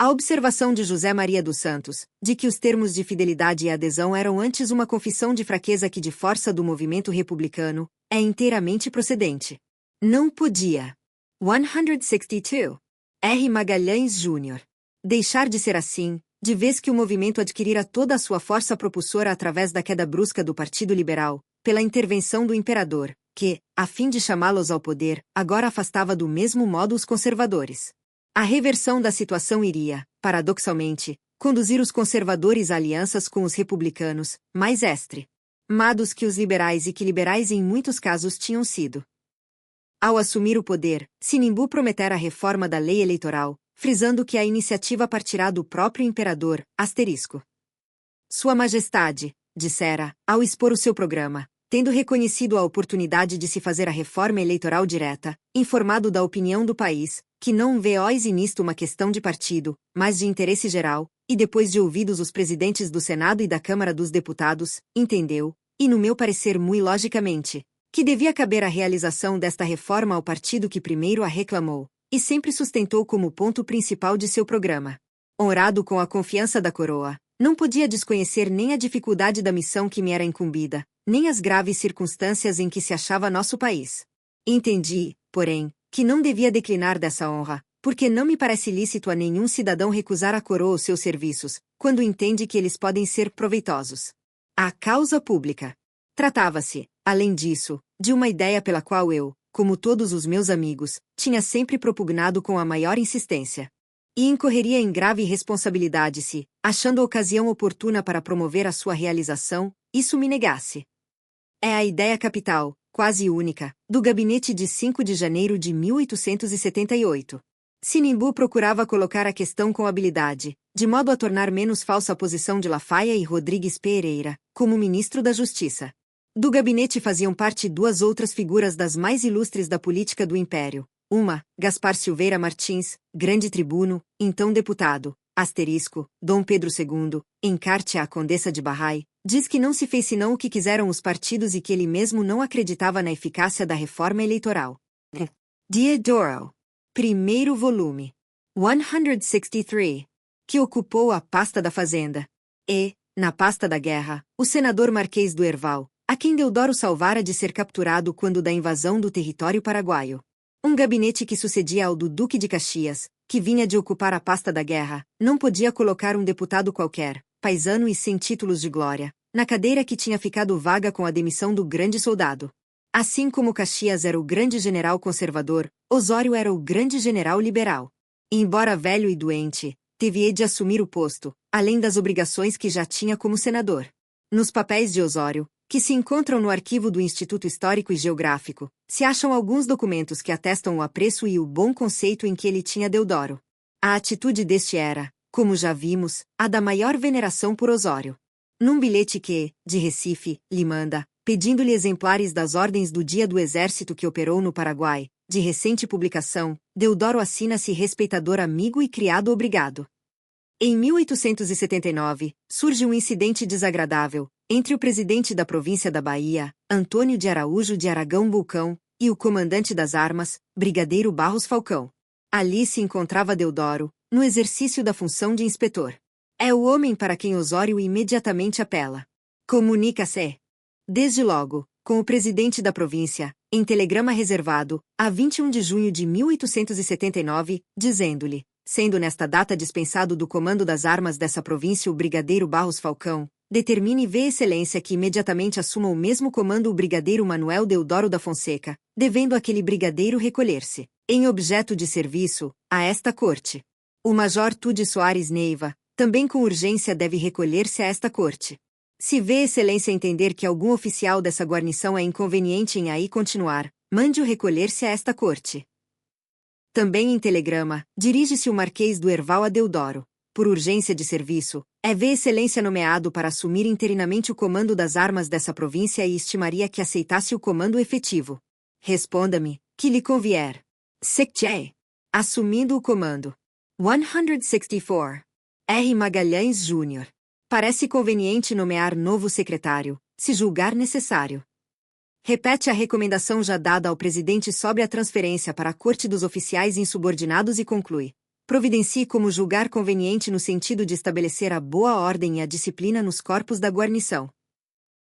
A: A observação de José Maria dos Santos, de que os termos de fidelidade e adesão eram antes uma confissão de fraqueza que de força do movimento republicano, é inteiramente procedente. Não podia. 162. R. Magalhães Jr. deixar de ser assim, de vez que o movimento adquirira toda a sua força propulsora através da queda brusca do Partido Liberal, pela intervenção do imperador, que, a fim de chamá-los ao poder, agora afastava do mesmo modo os conservadores. A reversão da situação iria, paradoxalmente, conduzir os conservadores a alianças com os republicanos, mais mados que os liberais e que liberais em muitos casos tinham sido. Ao assumir o poder, Sinimbu prometera a reforma da lei eleitoral, frisando que a iniciativa partirá do próprio imperador, asterisco. Sua Majestade, dissera, ao expor o seu programa, tendo reconhecido a oportunidade de se fazer a reforma eleitoral direta, informado da opinião do país, que não vê hoje nisto uma questão de partido, mas de interesse geral, e depois de ouvidos os presidentes do Senado e da Câmara dos Deputados, entendeu, e no meu parecer muito logicamente, que devia caber a realização desta reforma ao partido que primeiro a reclamou, e sempre sustentou como ponto principal de seu programa. Honrado com a confiança da coroa, não podia desconhecer nem a dificuldade da missão que me era incumbida, nem as graves circunstâncias em que se achava nosso país. Entendi, porém, que não devia declinar dessa honra, porque não me parece lícito a nenhum cidadão recusar à coroa os seus serviços, quando entende que eles podem ser proveitosos à causa pública. Tratava-se, além disso, de uma ideia pela qual eu, como todos os meus amigos, tinha sempre propugnado com a maior insistência. E incorreria em grave responsabilidade se, achando a ocasião oportuna para promover a sua realização, isso me negasse. É a ideia capital, quase única, do gabinete de 5 de janeiro de 1878. Sinimbu procurava colocar a questão com habilidade, de modo a tornar menos falsa a posição de Lafaia e Rodrigues Pereira, como ministro da Justiça. Do gabinete faziam parte duas outras figuras das mais ilustres da política do Império. Uma, Gaspar Silveira Martins, grande tribuno, então deputado, asterisco, Dom Pedro II, em carta à Condessa de Barrai, diz que não se fez senão o que quiseram os partidos e que ele mesmo não acreditava na eficácia da reforma eleitoral. Diodoro. Primeiro volume. 163. Que ocupou a pasta da Fazenda. E, na pasta da Guerra, o senador Marquês do Herval, a quem Deodoro salvara de ser capturado quando da invasão do território paraguaio. Um gabinete que sucedia ao do Duque de Caxias, que vinha de ocupar a pasta da Guerra, não podia colocar um deputado qualquer, paisano e sem títulos de glória, na cadeira que tinha ficado vaga com a demissão do grande soldado. Assim como Caxias era o grande general conservador, Osório era o grande general liberal. E embora velho e doente, teve de assumir o posto, além das obrigações que já tinha como senador. Nos papéis de Osório, que se encontram no arquivo do Instituto Histórico e Geográfico, se acham alguns documentos que atestam o apreço e o bom conceito em que ele tinha Deodoro. A atitude deste era, como já vimos, a da maior veneração por Osório. Num bilhete que, de Recife, lhe manda, pedindo-lhe exemplares das ordens do dia do exército que operou no Paraguai, de recente publicação, Deodoro assina-se respeitador amigo e criado obrigado. Em 1879, surge um incidente desagradável, entre o presidente da província da Bahia, Antônio de Araújo de Aragão Bulcão, e o comandante das armas, Brigadeiro Barros Falcão. Ali se encontrava Deodoro, no exercício da função de inspetor. É o homem para quem Osório imediatamente apela. Comunica-se, desde logo, com o presidente da província, em telegrama reservado, a 21 de junho de 1879, dizendo-lhe: sendo nesta data dispensado do comando das armas dessa província o brigadeiro Barros Falcão, determine V Excelência que imediatamente assuma o mesmo comando o brigadeiro Manuel Deodoro da Fonseca, devendo aquele brigadeiro recolher-se, em objeto de serviço, a esta corte. O Major Tude Soares Neiva, também com urgência deve recolher-se a esta corte. Se V Excelência entender que algum oficial dessa guarnição é inconveniente em aí continuar, mande-o recolher-se a esta corte. Também em telegrama, dirige-se o Marquês do Herval a Deodoro. Por urgência de serviço, é V Excelência nomeado para assumir interinamente o comando das armas dessa província e estimaria que aceitasse o comando efetivo. Responda-me, que lhe convier. Secchê. Assumindo o comando. 164. R. Magalhães Júnior. Parece conveniente nomear novo secretário, se julgar necessário. Repete a recomendação já dada ao presidente sobre a transferência para a Corte dos Oficiais Insubordinados e conclui. Providencie como julgar conveniente no sentido de estabelecer a boa ordem e a disciplina nos corpos da guarnição.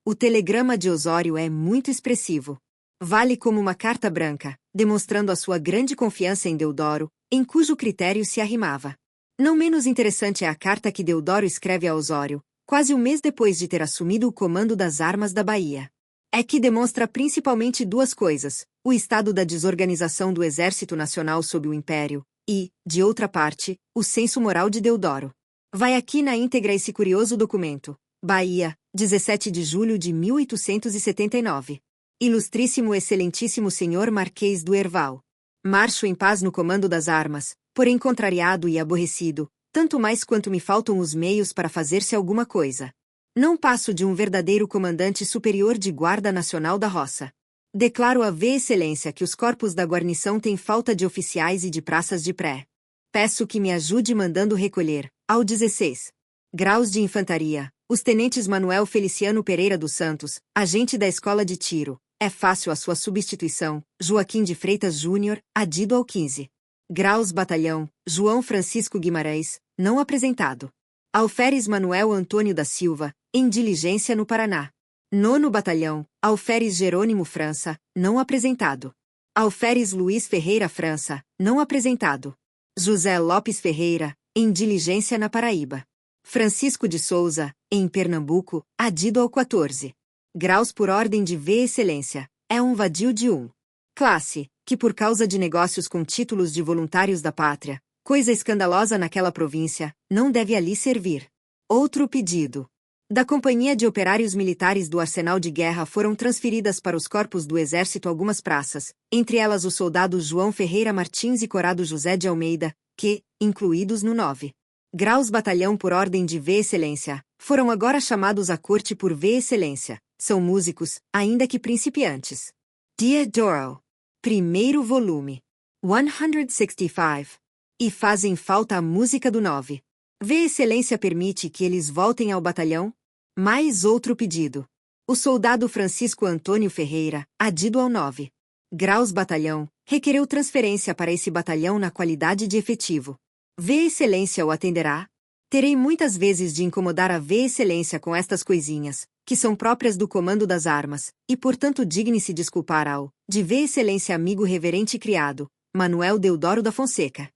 A: O telegrama de Osório é muito expressivo. Vale como uma carta branca, demonstrando a sua grande confiança em Deodoro, em cujo critério se arrimava. Não menos interessante é a carta que Deodoro escreve a Osório, quase um mês depois de ter assumido o comando das armas da Bahia. É que demonstra principalmente duas coisas: o estado da desorganização do Exército Nacional sob o Império e, de outra parte, o senso moral de Deodoro. Vai aqui na íntegra esse curioso documento. Bahia, 17 de julho de 1879. Ilustríssimo Excelentíssimo Senhor Marquês do Herval. Marcho em paz no comando das armas, porém contrariado e aborrecido, tanto mais quanto me faltam os meios para fazer-se alguma coisa. Não passo de um verdadeiro comandante superior de Guarda Nacional da Roça. Declaro a V Excelência que os corpos da guarnição têm falta de oficiais e de praças de pré. Peço que me ajude mandando recolher, ao 16 graus de infantaria, os tenentes Manuel Feliciano Pereira dos Santos, agente da Escola de Tiro. É fácil a sua substituição, Joaquim de Freitas Júnior, adido ao 15 graus batalhão, João Francisco Guimarães, não apresentado. Alferes Manuel Antônio da Silva, em diligência no Paraná. 9º Batalhão, Alferes Jerônimo França, não apresentado. Alferes Luiz Ferreira França, não apresentado. José Lopes Ferreira, em diligência na Paraíba. Francisco de Souza, em Pernambuco, adido ao 14 graus por ordem de V Excelência, é um vadio de 1 classe, que por causa de negócios com títulos de voluntários da pátria, coisa escandalosa naquela província, não deve ali servir. Outro pedido. Da Companhia de Operários Militares do Arsenal de Guerra foram transferidas para os corpos do Exército algumas praças, entre elas os soldados João Ferreira Martins e Corado José de Almeida, que, incluídos no 9 graus batalhão por ordem de V Excelência, foram agora chamados à corte por V Excelência. São músicos, ainda que principiantes. Deodoro. Primeiro volume. 165. E fazem falta a música do 9. V Excelência permite que eles voltem ao batalhão? Mais outro pedido. O soldado Francisco Antônio Ferreira, adido ao 9 graus batalhão, requereu transferência para esse batalhão na qualidade de efetivo. V Excelência o atenderá? Terei muitas vezes de incomodar a V Excelência com estas coisinhas, que são próprias do comando das armas, e portanto digne-se desculpar ao, de V Excelência amigo reverente e criado, Manuel Deodoro da Fonseca.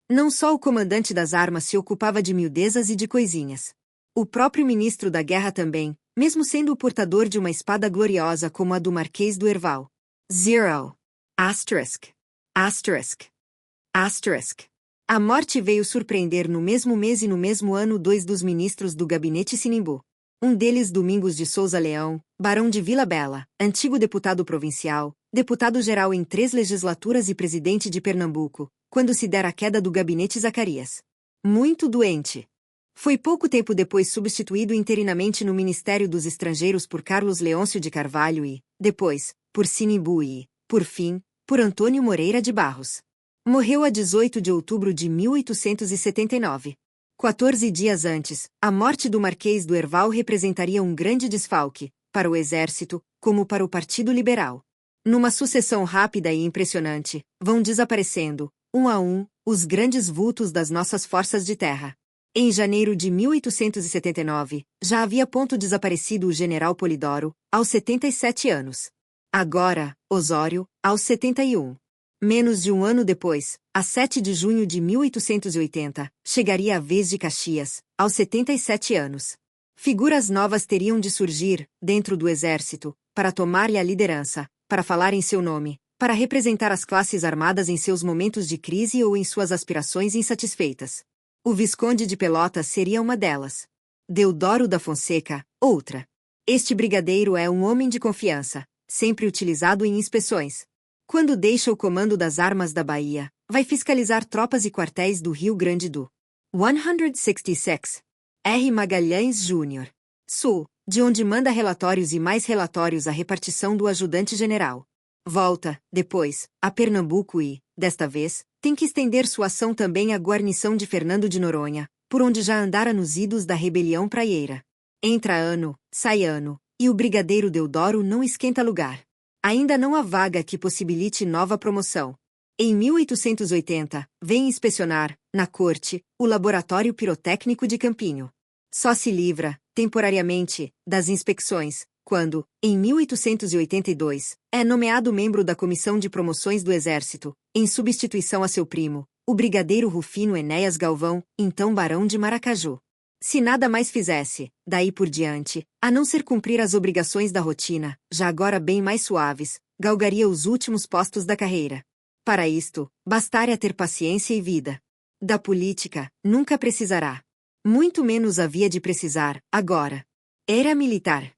A: Não só o comandante das armas se ocupava de miudezas e de coisinhas. O próprio ministro da guerra também, mesmo sendo o portador de uma espada gloriosa como a do Marquês do Herval. 0. Asterisk. Asterisk. Asterisk. A morte veio surpreender no mesmo mês e no mesmo ano 2 dos ministros do gabinete Sinimbu. Um deles Domingos de Souza Leão, barão de Vila Bela, antigo deputado provincial, deputado-geral em 3 legislaturas e presidente de Pernambuco, quando se dera a queda do gabinete Zacarias. Muito doente. Foi pouco tempo depois substituído interinamente no Ministério dos Estrangeiros por Carlos Leôncio de Carvalho e, depois, por Sinimbu e, por fim, por Antônio Moreira de Barros. Morreu a 18 de outubro de 1879. 14 dias antes, a morte do Marquês do Herval representaria um grande desfalque, para o Exército, como para o Partido Liberal. Numa sucessão rápida e impressionante, vão desaparecendo, um a um, os grandes vultos das nossas forças de terra. Em janeiro de 1879, já havia ponto desaparecido o general Polidoro, aos 77 anos. Agora, Osório, aos 71. Menos de um ano depois, a 7 de junho de 1880, chegaria a vez de Caxias, aos 77 anos. Figuras novas teriam de surgir, dentro do exército, para tomar-lhe a liderança, para falar em seu nome, para representar as classes armadas em seus momentos de crise ou em suas aspirações insatisfeitas. O Visconde de Pelotas seria uma delas. Deodoro da Fonseca, outra. Este brigadeiro é um homem de confiança, sempre utilizado em inspeções. Quando deixa o comando das armas da Bahia, vai fiscalizar tropas e quartéis do Rio Grande do 166. R. Magalhães Júnior. Sul, de onde manda relatórios e mais relatórios à repartição do ajudante-general. Volta, depois, a Pernambuco e, desta vez, tem que estender sua ação também à guarnição de Fernando de Noronha, por onde já andara nos idos da rebelião praieira. Entra ano, sai ano, e o brigadeiro Deodoro não esquenta lugar. Ainda não há vaga que possibilite nova promoção. Em 1880, vem inspecionar, na corte, o Laboratório Pirotécnico de Campinho. Só se livra, temporariamente, das inspeções, quando, em 1882, é nomeado membro da Comissão de Promoções do Exército, em substituição a seu primo, o brigadeiro Rufino Enéas Galvão, então barão de Maracaju. Se nada mais fizesse, daí por diante, a não ser cumprir as obrigações da rotina, já agora bem mais suaves, galgaria os últimos postos da carreira. Para isto, bastaria ter paciência e vida. Da política, nunca precisará. Muito menos havia de precisar, agora. Era militar.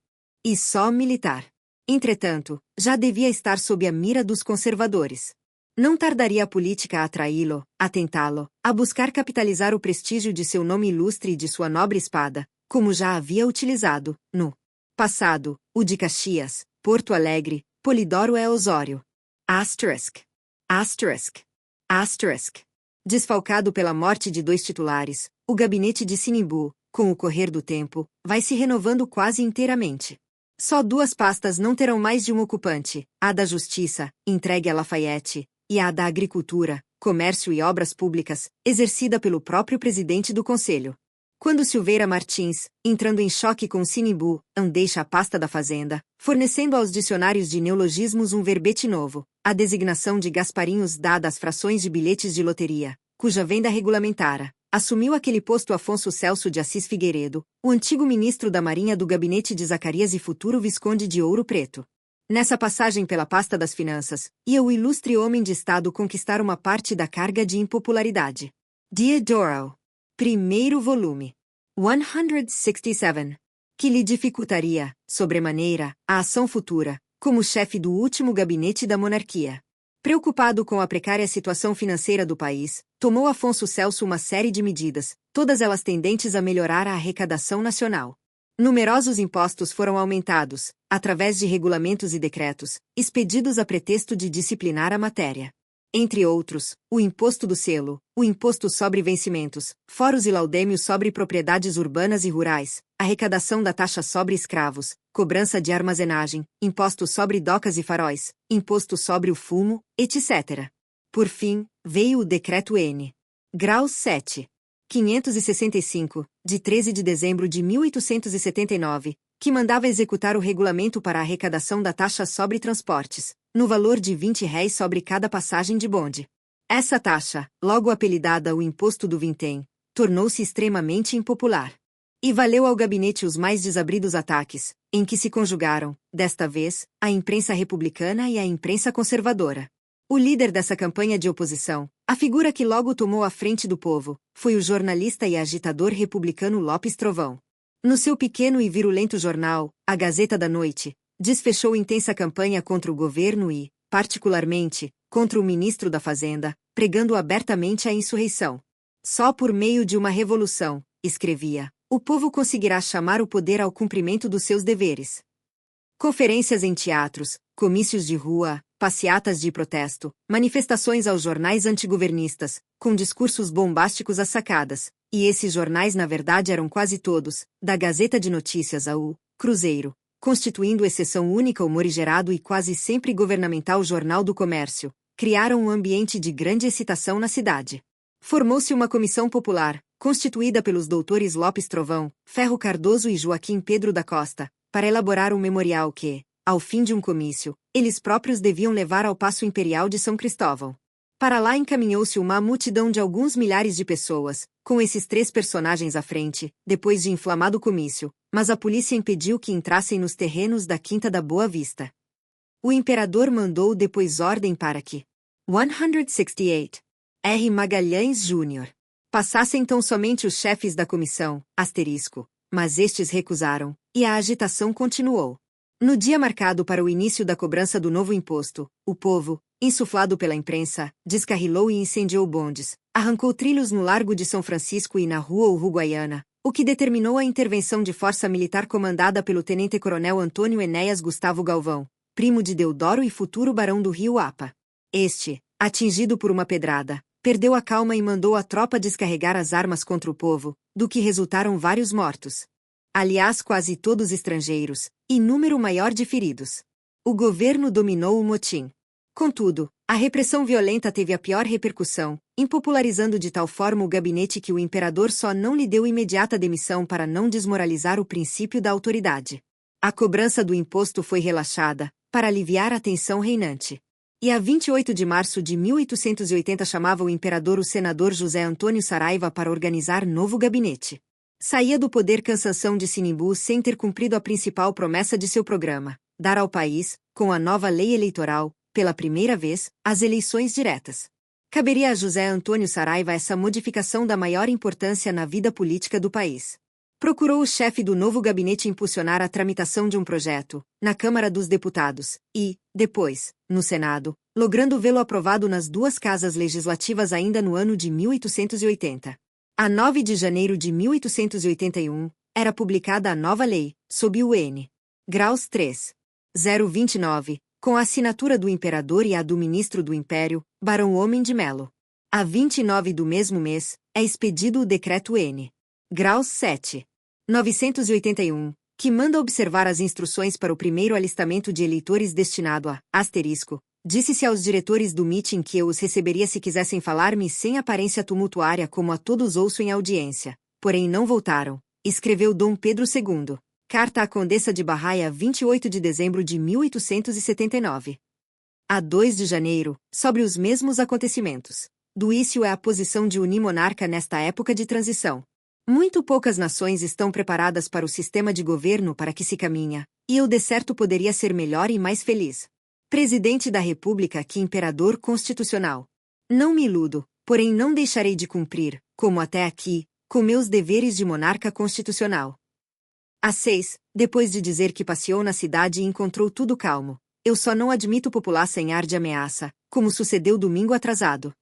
A: E só militar. Entretanto, já devia estar sob a mira dos conservadores. Não tardaria a política a atraí-lo, a tentá-lo, a buscar capitalizar o prestígio de seu nome ilustre e de sua nobre espada, como já havia utilizado, no passado, o de Caxias, Porto Alegre, Polidoro e Osório. Asterisk. Asterisk. Asterisk. Desfalcado pela morte de 2 titulares, o gabinete de Sinimbu, com o correr do tempo, vai se renovando quase inteiramente. Só 2 pastas não terão mais de um ocupante, a da Justiça, entregue a Lafayette, e a da Agricultura, Comércio e Obras Públicas, exercida pelo próprio presidente do Conselho. Quando Silveira Martins, entrando em choque com Sinimbu, deixa a pasta da Fazenda, fornecendo aos dicionários de neologismos um verbete novo, a designação de Gasparinhos dada às frações de bilhetes de loteria, cuja venda regulamentara, assumiu aquele posto Afonso Celso de Assis Figueiredo, o antigo ministro da Marinha do gabinete de Zacarias e futuro Visconde de Ouro Preto. Nessa passagem pela pasta das Finanças, ia o ilustre homem de Estado conquistar uma parte da carga de impopularidade. Diodoro. Primeiro volume. 167. Que lhe dificultaria, sobremaneira, a ação futura, como chefe do último gabinete da monarquia. Preocupado com a precária situação financeira do país, tomou Afonso Celso uma série de medidas, todas elas tendentes a melhorar a arrecadação nacional. Numerosos impostos foram aumentados, através de regulamentos e decretos, expedidos a pretexto de disciplinar a matéria. Entre outros, o imposto do selo, o imposto sobre vencimentos, foros e laudêmios sobre propriedades urbanas e rurais, arrecadação da taxa sobre escravos, cobrança de armazenagem, imposto sobre docas e faróis, imposto sobre o fumo, etc. Por fim, veio o Decreto N. Grau 7. 565, de 13 de dezembro de 1879, que mandava executar o regulamento para a arrecadação da taxa sobre transportes, no valor de R$ 20 sobre cada passagem de bonde. Essa taxa, logo apelidada o Imposto do Vintém, tornou-se extremamente impopular. E valeu ao gabinete os mais desabridos ataques, em que se conjugaram, desta vez, a imprensa republicana e a imprensa conservadora. O líder dessa campanha de oposição, a figura que logo tomou a frente do povo, foi o jornalista e agitador republicano Lopes Trovão. No seu pequeno e virulento jornal, A Gazeta da Noite, desfechou intensa campanha contra o governo e, particularmente, contra o ministro da Fazenda, pregando abertamente a insurreição. Só por meio de uma revolução, escrevia, o povo conseguirá chamar o poder ao cumprimento dos seus deveres. Conferências em teatros, comícios de rua, passeatas de protesto, manifestações aos jornais antigovernistas, com discursos bombásticos às sacadas, e esses jornais na verdade eram quase todos, da Gazeta de Notícias ao Cruzeiro, constituindo exceção única o morigerado e quase sempre governamental Jornal do Comércio, criaram um ambiente de grande excitação na cidade. Formou-se uma comissão popular, constituída pelos doutores Lopes Trovão, Ferro Cardoso e Joaquim Pedro da Costa, para elaborar um memorial que, ao fim de um comício, eles próprios deviam levar ao Paço Imperial de São Cristóvão. Para lá encaminhou-se uma multidão de alguns milhares de pessoas, com esses três personagens à frente, depois de inflamado comício, mas a polícia impediu que entrassem nos terrenos da Quinta da Boa Vista. O imperador mandou depois ordem para que 168 R. Magalhães Jr. passassem então somente os chefes da comissão, asterisco, mas estes recusaram, e a agitação continuou. No dia marcado para o início da cobrança do novo imposto, o povo, insuflado pela imprensa, descarrilou e incendiou bondes, arrancou trilhos no Largo de São Francisco e na Rua Uruguaiana, o que determinou a intervenção de força militar comandada pelo tenente-coronel Antônio Enéas Gustavo Galvão, primo de Deodoro e futuro barão do Rio Apa. Este, atingido por uma pedrada, perdeu a calma e mandou a tropa descarregar as armas contra o povo, do que resultaram vários mortos. Aliás, quase todos estrangeiros, e número maior de feridos. O governo dominou o motim. Contudo, a repressão violenta teve a pior repercussão, impopularizando de tal forma o gabinete que o imperador só não lhe deu imediata demissão para não desmoralizar o princípio da autoridade. A cobrança do imposto foi relaxada, para aliviar a tensão reinante. E a 28 de março de 1880 chamava o imperador o senador José Antônio Saraiva para organizar novo gabinete. Saía do poder Cansanção de Sinimbu sem ter cumprido a principal promessa de seu programa, dar ao país, com a nova lei eleitoral, pela primeira vez, as eleições diretas. Caberia a José Antônio Saraiva essa modificação da maior importância na vida política do país. Procurou o chefe do novo gabinete impulsionar a tramitação de um projeto, na Câmara dos Deputados, e, depois, no Senado, logrando vê-lo aprovado nas duas casas legislativas ainda no ano de 1880. A 9 de janeiro de 1881, era publicada a nova lei, sob o N. Graus 3. 029, com a assinatura do imperador e a do ministro do Império, Barão Homem de Melo. A 29 do mesmo mês, é expedido o decreto N. Graus 7. 981, que manda observar as instruções para o primeiro alistamento de eleitores destinado a, asterisco, disse-se aos diretores do mitim que eu os receberia se quisessem falar-me sem aparência tumultuária como a todos ouço em audiência, porém não voltaram, escreveu Dom Pedro II. Carta à Condessa de Barraia 28 de dezembro de 1879. A 2 de janeiro, sobre os mesmos acontecimentos. Duício é a posição de unimonarca nesta época de transição. Muito poucas nações estão preparadas para o sistema de governo para que se caminha, e eu de certo poderia ser melhor e mais feliz. Presidente da República que imperador constitucional. Não me iludo, porém não deixarei de cumprir, como até aqui, com meus deveres de monarca constitucional. Às 6, depois de dizer que passeou na cidade e encontrou tudo calmo, eu só não admito população em ar de ameaça, como sucedeu domingo atrasado.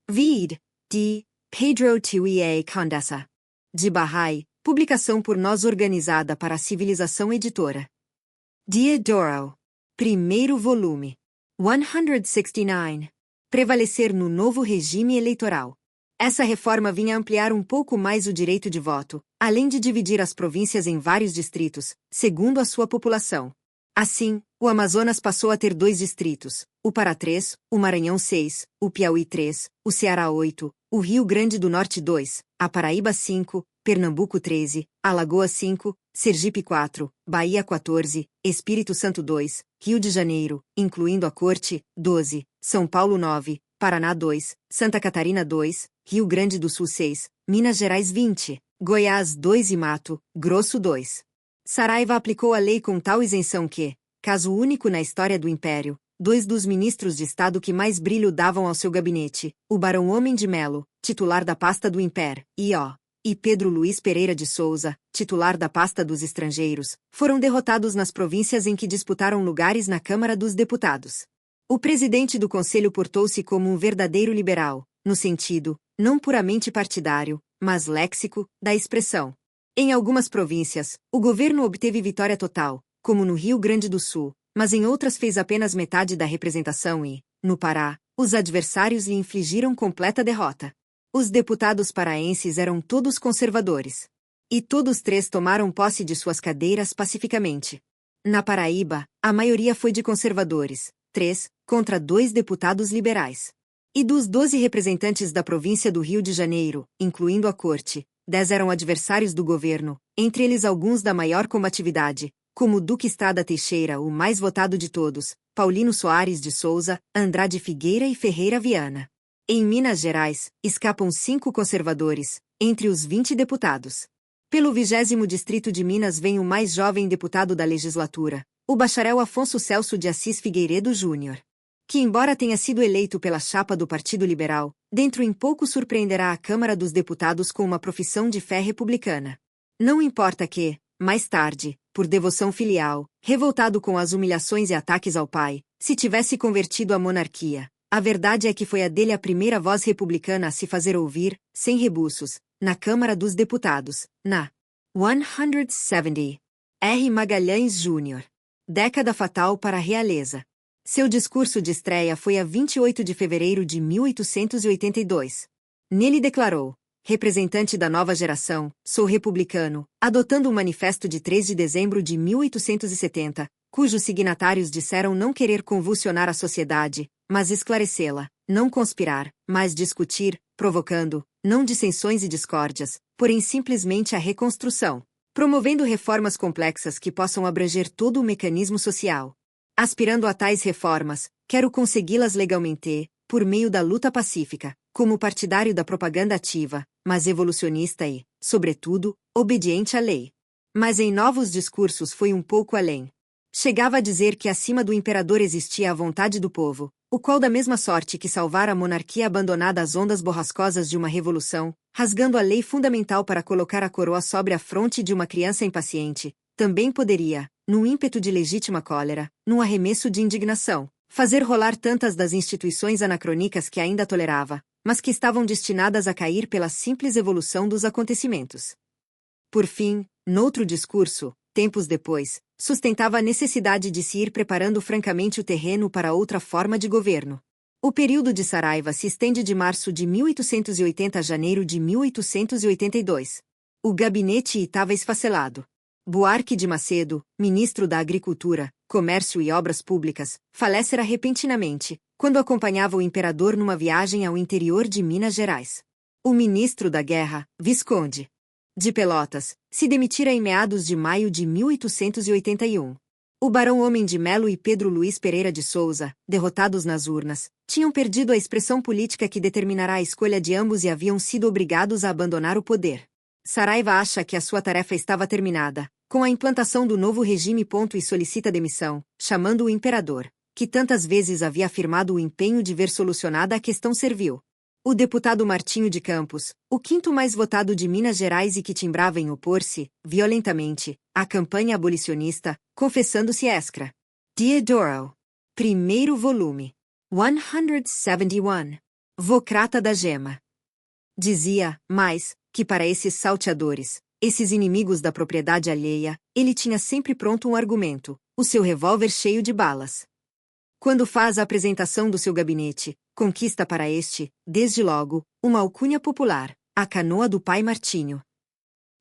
A: Vid. de Pedro Tuia Condessa. De Barrai, publicação por nós organizada para a Civilização Editora. Diodoro. Primeiro volume. 169. Prevalecer no novo regime eleitoral. Essa reforma vinha ampliar um pouco mais o direito de voto, além de dividir as províncias em vários distritos, segundo a sua população. Assim, o Amazonas passou a ter 2 distritos, o Pará 3, o Maranhão 6, o Piauí 3, o Ceará 8, o Rio Grande do Norte 2, a Paraíba 5, Pernambuco 13, Alagoas 5, Sergipe 4, Bahia 14, Espírito Santo 2, Rio de Janeiro, incluindo a Corte, 12, São Paulo 9, Paraná 2, Santa Catarina 2, Rio Grande do Sul 6, Minas Gerais 20, Goiás 2 e Mato Grosso 2. Saraiva aplicou a lei com tal isenção que, caso único na história do Império, 2 dos ministros de Estado que mais brilho davam ao seu gabinete, o Barão Homem de Melo, titular da pasta do Império, e Pedro Luiz Pereira de Souza, titular da pasta dos estrangeiros, foram derrotados nas províncias em que disputaram lugares na Câmara dos Deputados. O presidente do Conselho portou-se como um verdadeiro liberal, no sentido, não puramente partidário, mas léxico, da expressão. Em algumas províncias, o governo obteve vitória total, como no Rio Grande do Sul, mas em outras fez apenas metade da representação e, no Pará, os adversários lhe infligiram completa derrota. Os deputados paraenses eram todos conservadores. E todos 3 tomaram posse de suas cadeiras pacificamente. Na Paraíba, a maioria foi de conservadores, 3, contra 2 deputados liberais. E dos 12 representantes da província do Rio de Janeiro, incluindo a Corte, 10 eram adversários do governo, entre eles alguns da maior combatividade, como Duque Estrada Teixeira, o mais votado de todos, Paulino Soares de Souza, Andrade Figueira e Ferreira Viana. Em Minas Gerais, escapam 5 conservadores, entre os 20 deputados. Pelo 20º Distrito de Minas vem o mais jovem deputado da legislatura, o bacharel Afonso Celso de Assis Figueiredo Júnior, que embora tenha sido eleito pela chapa do Partido Liberal, dentro em pouco surpreenderá a Câmara dos Deputados com uma profissão de fé republicana. Não importa que, mais tarde, por devoção filial, revoltado com as humilhações e ataques ao pai, se tivesse convertido à monarquia, a verdade é que foi a dele a primeira voz republicana a se fazer ouvir, sem rebuços, na Câmara dos Deputados, na 170. R. Magalhães Júnior. Década fatal para a realeza. Seu discurso de estreia foi a 28 de fevereiro de 1882. Nele declarou: representante da nova geração, sou republicano, adotando o manifesto de 3 de dezembro de 1870, cujos signatários disseram não querer convulsionar a sociedade, mas esclarecê-la, não conspirar, mas discutir, provocando, não dissensões e discórdias, porém simplesmente a reconstrução, promovendo reformas complexas que possam abranger todo o mecanismo social. Aspirando a tais reformas, quero consegui-las legalmente, por meio da luta pacífica, como partidário da propaganda ativa, mas evolucionista e, sobretudo, obediente à lei. Mas em novos discursos foi um pouco além. Chegava a dizer que acima do imperador existia a vontade do povo, o qual da mesma sorte que salvara a monarquia abandonada às ondas borrascosas de uma revolução, rasgando a lei fundamental para colocar a coroa sobre a fronte de uma criança impaciente, também poderia, num ímpeto de legítima cólera, num arremesso de indignação, fazer rolar tantas das instituições anacrônicas que ainda tolerava, mas que estavam destinadas a cair pela simples evolução dos acontecimentos. Por fim, noutro discurso, tempos depois, sustentava a necessidade de se ir preparando francamente o terreno para outra forma de governo. O período de Saraiva se estende de março de 1880 a janeiro de 1882. O gabinete estava esfacelado. Buarque de Macedo, ministro da Agricultura, Comércio e Obras Públicas, falecera repentinamente, quando acompanhava o imperador numa viagem ao interior de Minas Gerais. O ministro da Guerra, Visconde de Pelotas, se demitira em meados de maio de 1881. O barão Homem de Melo e Pedro Luiz Pereira de Souza, derrotados nas urnas, tinham perdido a expressão política que determinará a escolha de ambos e haviam sido obrigados a abandonar o poder. Saraiva acha que a sua tarefa estava terminada, com a implantação do novo regime. E solicita demissão, chamando o imperador, que tantas vezes havia afirmado o empenho de ver solucionada a questão servil. O deputado Martinho de Campos, o quinto mais votado de Minas Gerais e que timbrava em opor-se, violentamente, à campanha abolicionista, confessando-se escra. Diodoro. Primeiro volume. 171. Vocrata da Gema. Dizia, mais, que para esses salteadores, esses inimigos da propriedade alheia, ele tinha sempre pronto um argumento, o seu revólver cheio de balas. Quando faz a apresentação do seu gabinete, conquista para este, desde logo, uma alcunha popular, a canoa do pai Martinho.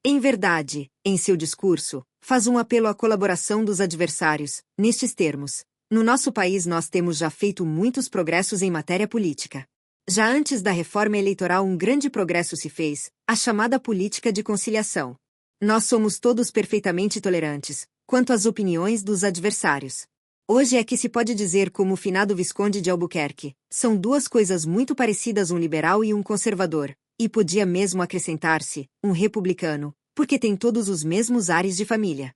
A: Em verdade, em seu discurso, faz um apelo à colaboração dos adversários, nestes termos: no nosso país nós temos já feito muitos progressos em matéria política. Já antes da reforma eleitoral um grande progresso se fez, a chamada política de conciliação. Nós somos todos perfeitamente tolerantes, quanto às opiniões dos adversários. Hoje é que se pode dizer como o finado Visconde de Albuquerque, são duas coisas muito parecidas, um liberal e um conservador, e podia mesmo acrescentar-se, um republicano, porque tem todos os mesmos ares de família.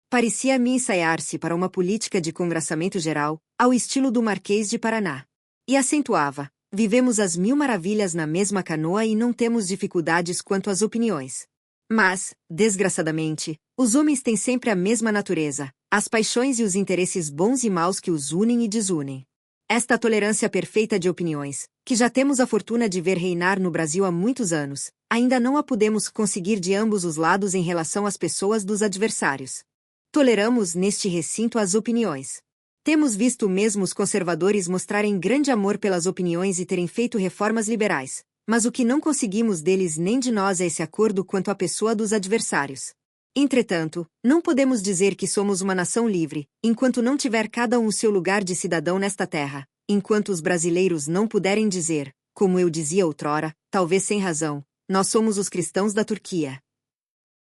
A: Parecia-me ensaiar-se para uma política de congraçamento geral, ao estilo do Marquês de Paraná. E acentuava: vivemos as mil maravilhas na mesma canoa e não temos dificuldades quanto às opiniões. Mas, desgraçadamente, os homens têm sempre a mesma natureza, as paixões e os interesses bons e maus que os unem e desunem. Esta tolerância perfeita de opiniões, que já temos a fortuna de ver reinar no Brasil há muitos anos, ainda não a podemos conseguir de ambos os lados em relação às pessoas dos adversários. Toleramos neste recinto as opiniões. Temos visto mesmo os conservadores mostrarem grande amor pelas opiniões e terem feito reformas liberais, mas o que não conseguimos deles nem de nós é esse acordo quanto à pessoa dos adversários. Entretanto, não podemos dizer que somos uma nação livre, enquanto não tiver cada um o seu lugar de cidadão nesta terra, enquanto os brasileiros não puderem dizer, como eu dizia outrora, talvez sem razão, nós somos os cristãos da Turquia.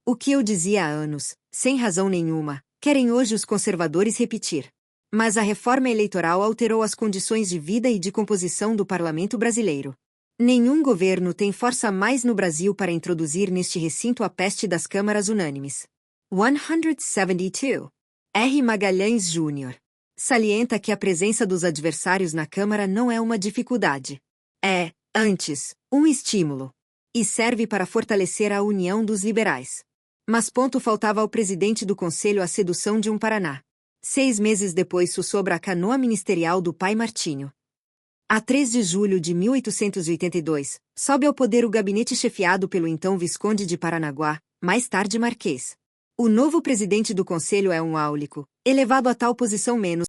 A: O que eu dizia há anos, sem razão nenhuma, Querem hoje os conservadores repetir. Mas a reforma eleitoral alterou as condições de vida e de composição do parlamento brasileiro. Nenhum governo tem força mais no Brasil para introduzir neste recinto a peste das câmaras unânimes. 172. R. Magalhães Jr. salienta que a presença dos adversários na Câmara não é uma dificuldade. É, antes, um estímulo. E serve para fortalecer a união dos liberais. Mas faltava ao presidente do Conselho a sedução de um Paraná. 6 meses depois sobre a canoa ministerial do pai Martinho. A 3 de julho de 1882, sobe ao poder o gabinete chefiado pelo então Visconde de Paranaguá, mais tarde Marquês. O novo presidente do Conselho é um áulico, elevado a tal posição menos